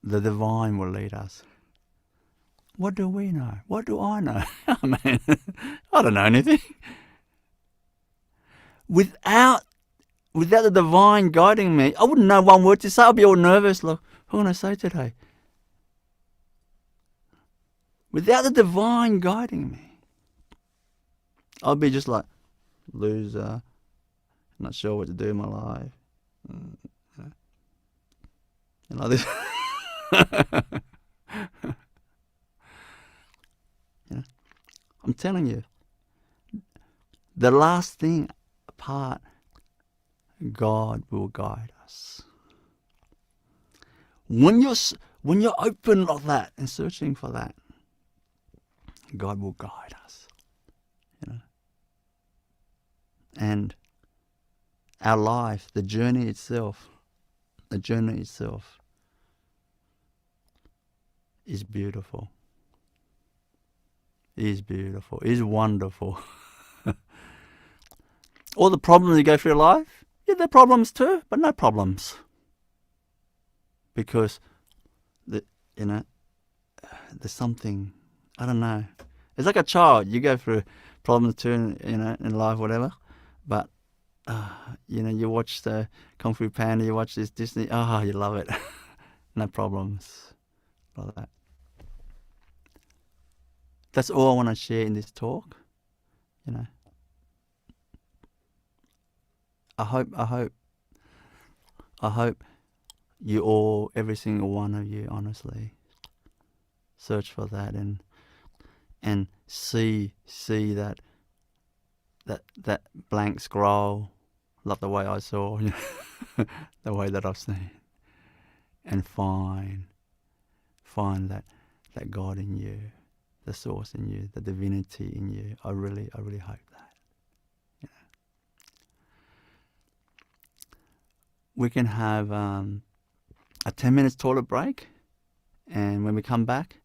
The divine will lead us. What do we know? What do I know? I mean, I don't know anything. Without the divine guiding me, I wouldn't know one word to say. I'd be all nervous. Like, what can I say today? Without the divine guiding me, I'd be just like, loser, not sure what to do in my life. And like this. You know, I'm telling you, the last thing apart, God will guide us. When you're open like that and searching for that, God will guide us. You know, and our life, the journey itself is beautiful. is beautiful, is wonderful. All the problems you go through life, yeah, they're problems too, but no problems. Because, the, you know, there's something, I don't know. It's like a child. You go through problems too, in life, whatever. But, you watch the Kung Fu Panda, you watch this Disney, you love it. No problems. Like that. That's all I want to share in this talk. I hope you all, every single one of you, honestly, search for that and see that blank scroll, like the way I saw, the way that I've seen, and find that God in you, the source in you, the divinity in you. I really hope that. We can have a 10 minutes toilet break, and when we come back,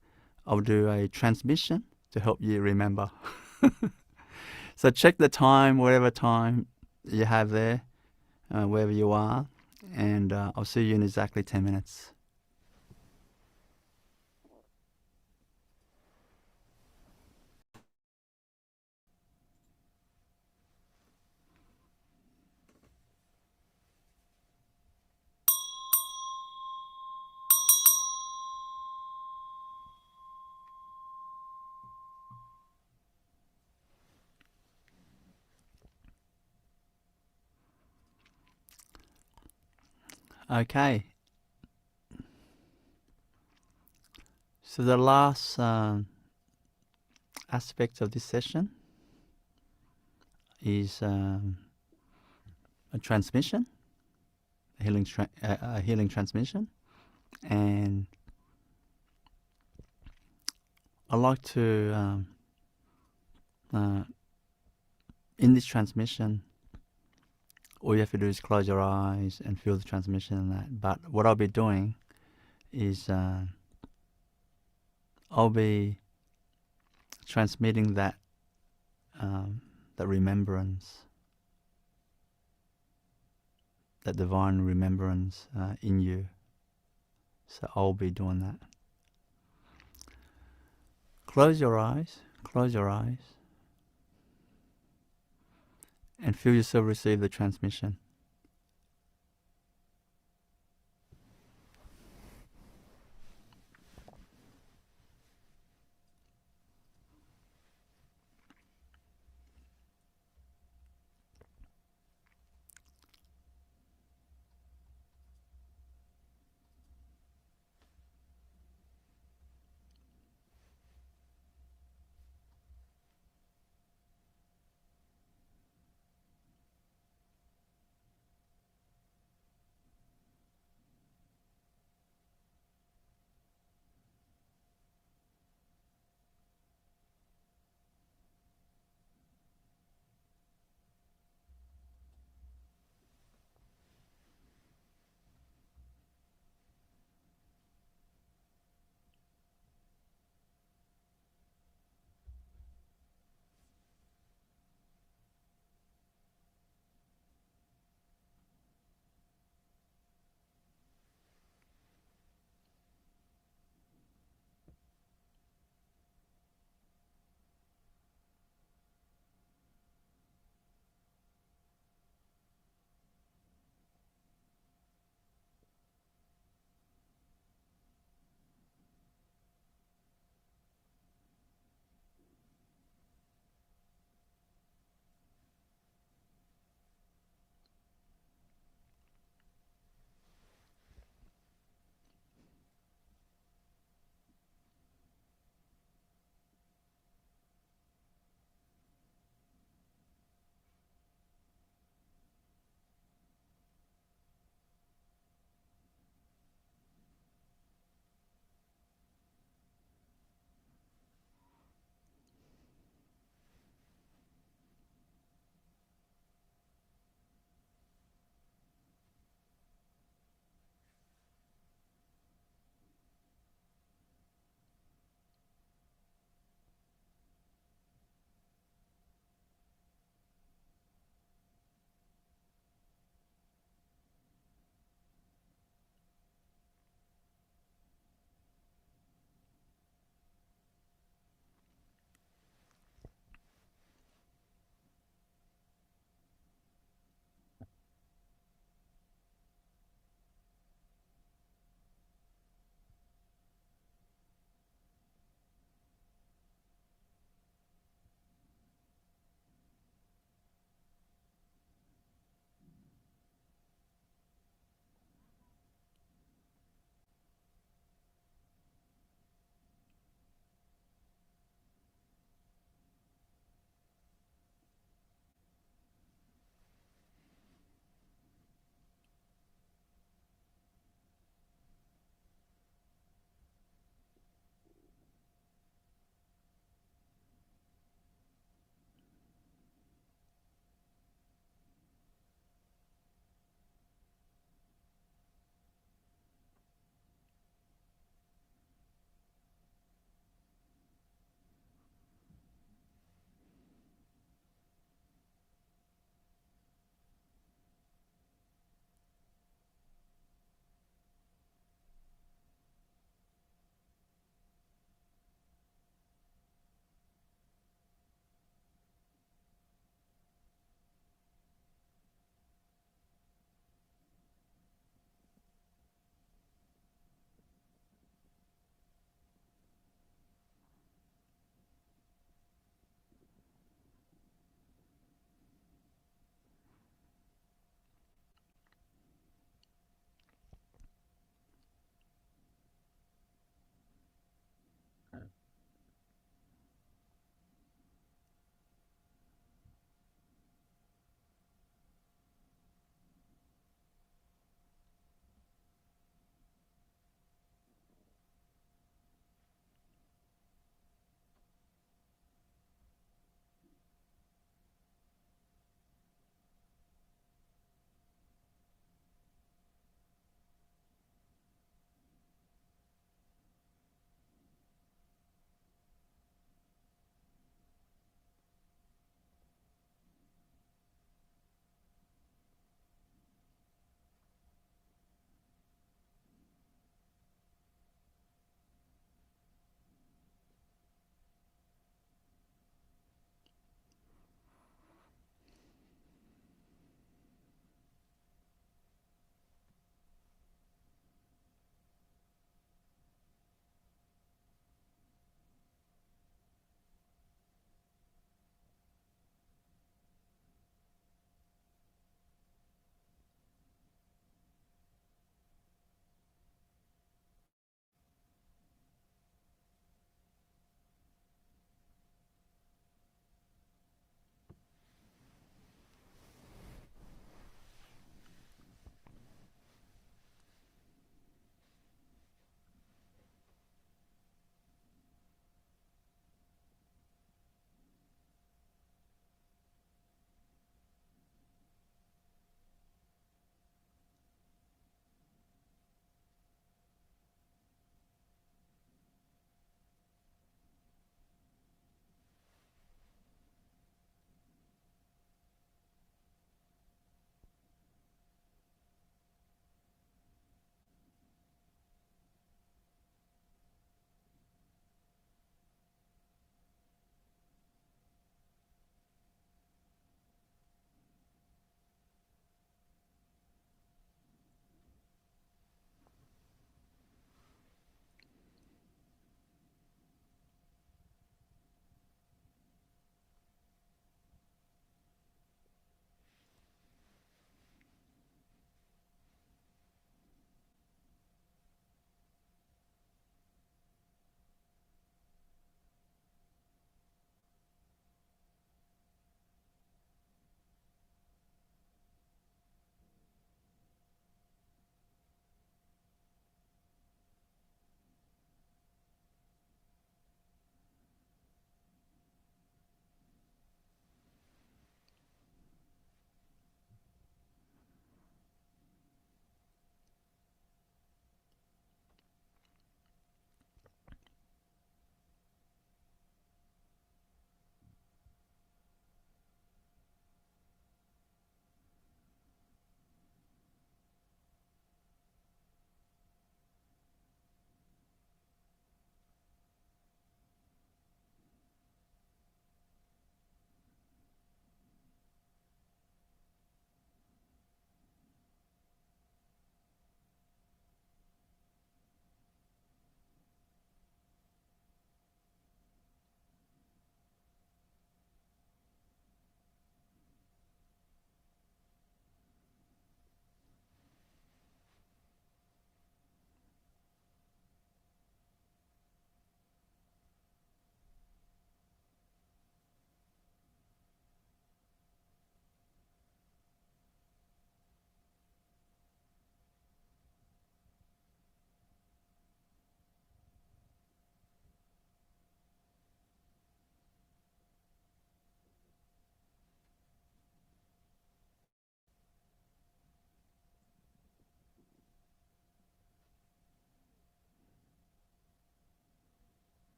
I'll do a transmission to help you remember. So check the time, whatever time you have there, wherever you are, and I'll see you in exactly 10 minutes. Okay. So the last aspect of this session is a transmission, a healing transmission, and I like to in this transmission, all you have to do is close your eyes and feel the transmission and that. But what I'll be doing is I'll be transmitting that remembrance, that divine remembrance in you. So I'll be doing that. Close your eyes, and feel yourself receive the transmission.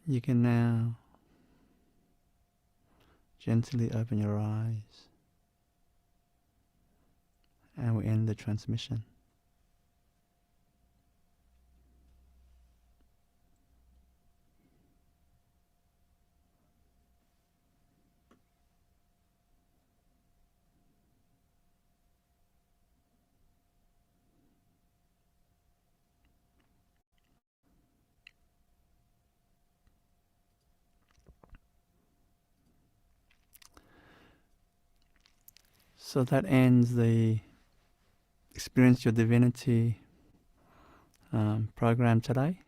You can now gently open your eyes, and we end the transmission. So that ends the Experience Your Divinity program today.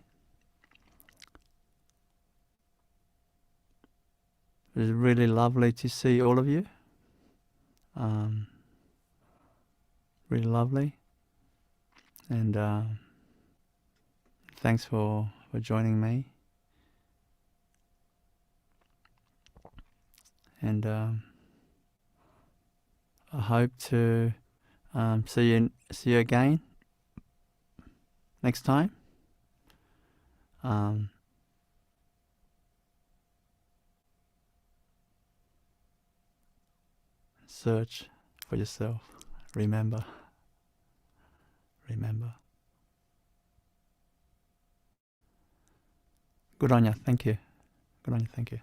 It was really lovely to see all of you. Really lovely. And thanks for joining me. And I hope to see you again next time. Search for yourself. Remember. Good on you. Thank you. Good on you. Thank you.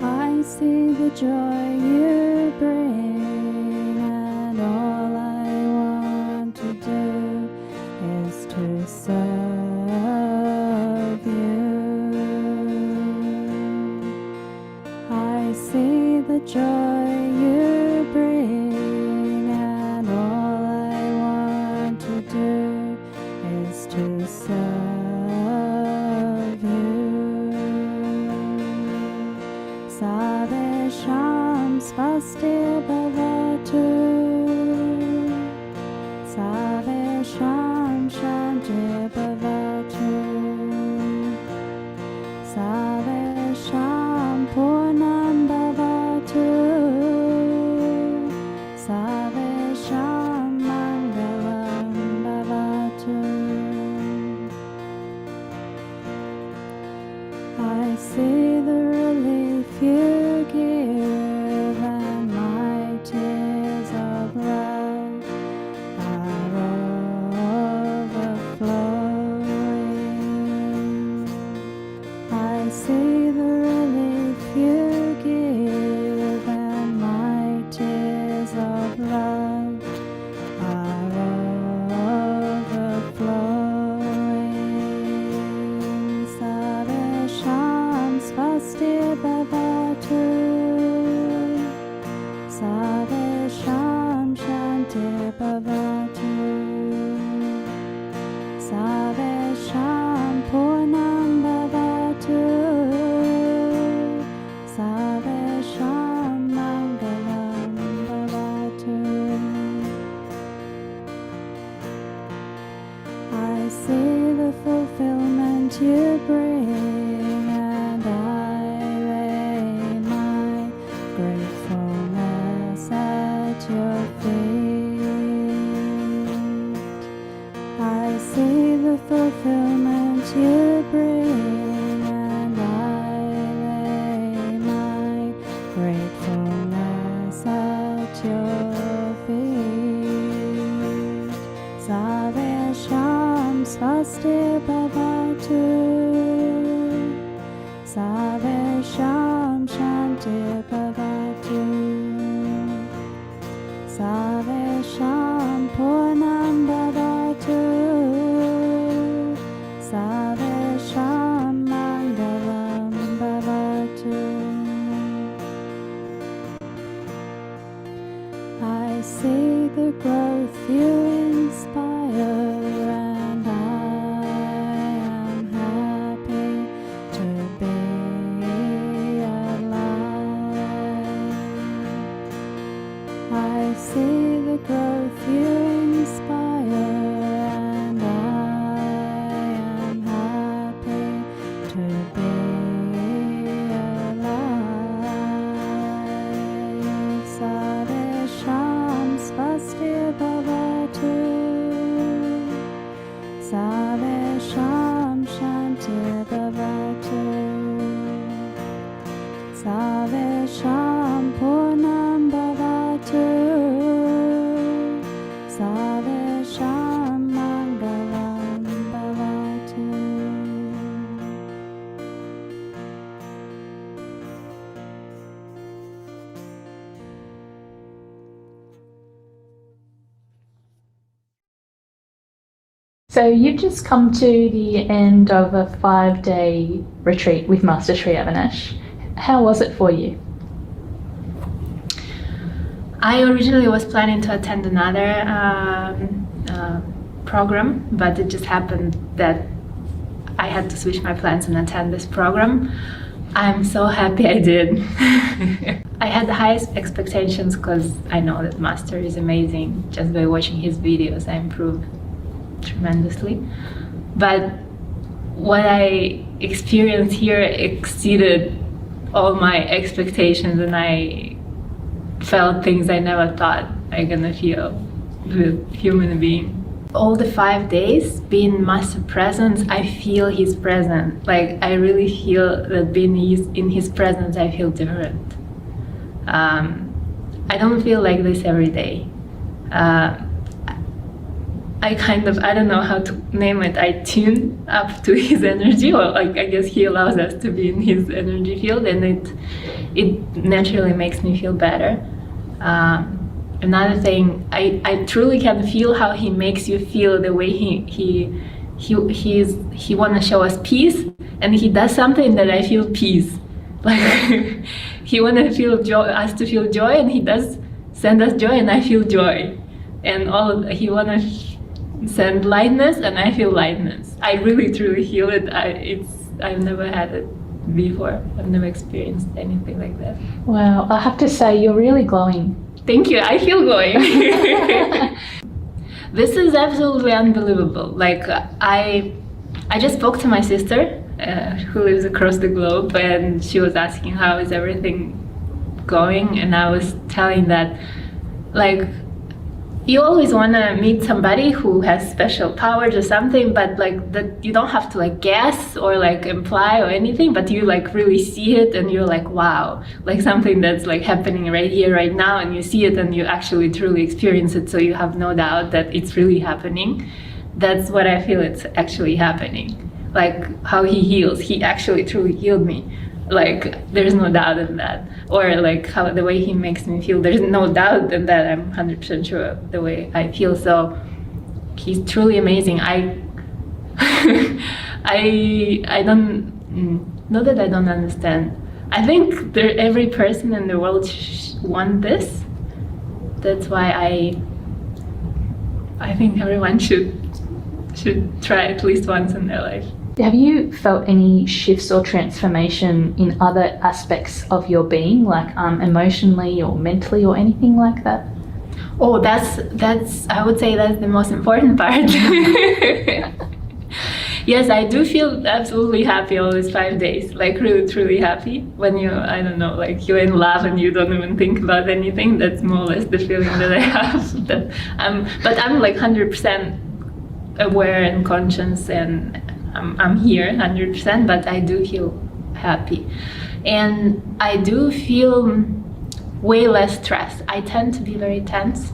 I see the joy you bring, and all I want to do is to serve you. I see the joy you bring, and all I want to do is to serve you. Savesham svasti bhavatu, Savesham shanti bhavatu, Savesham purnam bhavatu, Savesham mangalam bhavatu. I see the relief you give, and my tears of love are overflowing. I see the relief you give, and my tears of love are overflowing. Savesham svasti bhavatu, Savesham shanti bhavatu, Savesham purnam bhavatu, Savesham mangalam bhavatu. I see the fulfillment you bring, and I lay my gratefulness at your feet. I see the fulfillment you bring, and I lay my gratefulness at your feet. Savesham svasti bhavatu, Savesham shanti bhavatu, Savesham purnam bhavatu, Savesham mangalam bhavatu. I see the growth you inspire, and I am happy to be alive. I see So you've just come to the end of a 5-day retreat with Master Sri Avinash. How was it for you? I originally was planning to attend another program, but it just happened that I had to switch my plans and attend this program. I'm so happy I did. I had the highest expectations because I know that Master is amazing. Just by watching his videos, I improved tremendously. But what I experienced here exceeded all my expectations, and I felt things I never thought I gonna feel with human being. All the 5 days being Master presence, I feel his presence. Like I really feel that being in his presence, I feel different. I don't feel like this every day. I don't know how to name it, I tune up to his energy, or like I guess he allows us to be in his energy field, and it naturally makes me feel better. Another thing, I truly can feel how he makes you feel, the way he want to show us peace, and he does something that I feel peace. Like he want to feel joy, us to feel joy, and he does send us joy, and I feel joy, and he want to send lightness, and I feel lightness. I really truly feel it. I've never had it before. I've never experienced anything like that. Wow, I have to say you're really glowing. Thank you. I feel glowing. This is absolutely unbelievable. Like I just spoke to my sister who lives across the globe, and she was asking how is everything going, and I was telling that like you always want to meet somebody who has special powers or something, but like that you don't have to like guess or like imply or anything, but you like really see it, and you're like, wow, like something that's like happening right here, right now, and you see it and you actually truly experience it, so you have no doubt that it's really happening. That's what I feel it's actually happening. Like how he heals, he actually truly healed me. Like there's no doubt in that. Or like how the way he makes me feel, there's no doubt in that. I'm 100% sure of the way I feel. So he's truly amazing. I don't, not that I don't understand. I think every person in the world wants this. That's why I think everyone should try at least once in their life. Have you felt any shifts or transformation in other aspects of your being, like emotionally or mentally or anything like that? Oh, that's I would say that's the most important part. Yes, I do feel absolutely happy all these 5 days, like really truly happy. When I don't know, like you're in love and you don't even think about anything. That's more or less the feeling that I have. But I'm like 100% aware and conscious, and I'm here 100%, but I do feel happy, and I do feel way less stress. I tend to be very tense.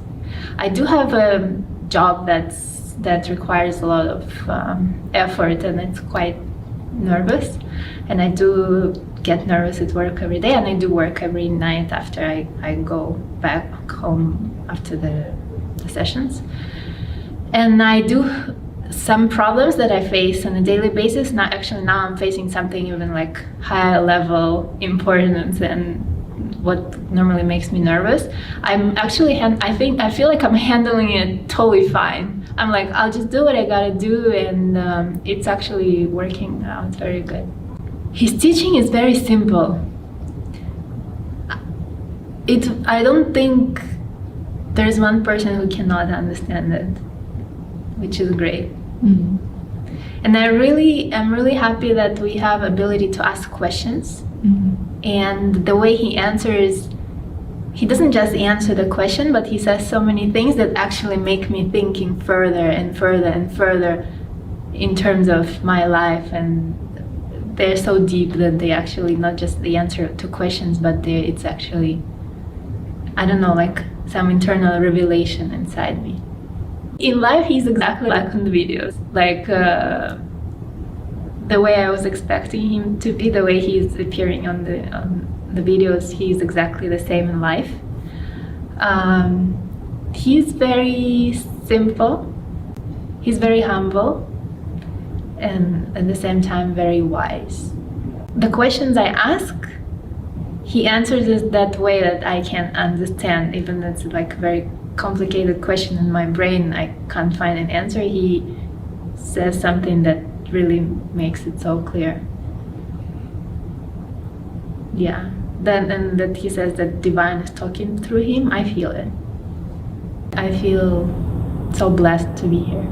I do have a job that requires a lot of effort, and it's quite nervous, and I do get nervous at work every day, and I do work every night after I go back home after the sessions, and I do some problems that I face on a daily basis. Now I'm facing something even like higher level importance and what normally makes me nervous. I'm actually I feel like I'm handling it totally fine. I'm like, I'll just do what I gotta do, and it's actually working out very good. His teaching is very simple. I don't think there's one person who cannot understand it, which is great. Mm-hmm. And I'm really happy that we have ability to ask questions. Mm-hmm. And the way he answers, he doesn't just answer the question, but he says so many things that actually make me thinking further and further and further in terms of my life, and they're so deep that they actually not just the answer to questions, but it's actually, I don't know, like some internal revelation inside me. In life, he's exactly like on the videos, like the way I was expecting him to be, the way he's appearing on the videos, he's exactly the same in life. He's very simple. He's very humble and at the same time very wise. The questions I ask, he answers it that way that I can understand, even though it's like a very complicated question in my brain, I can't find an answer. He says something that really makes it so clear. Yeah. Then and that he says that divine is talking through him, I feel it. I feel so blessed to be here.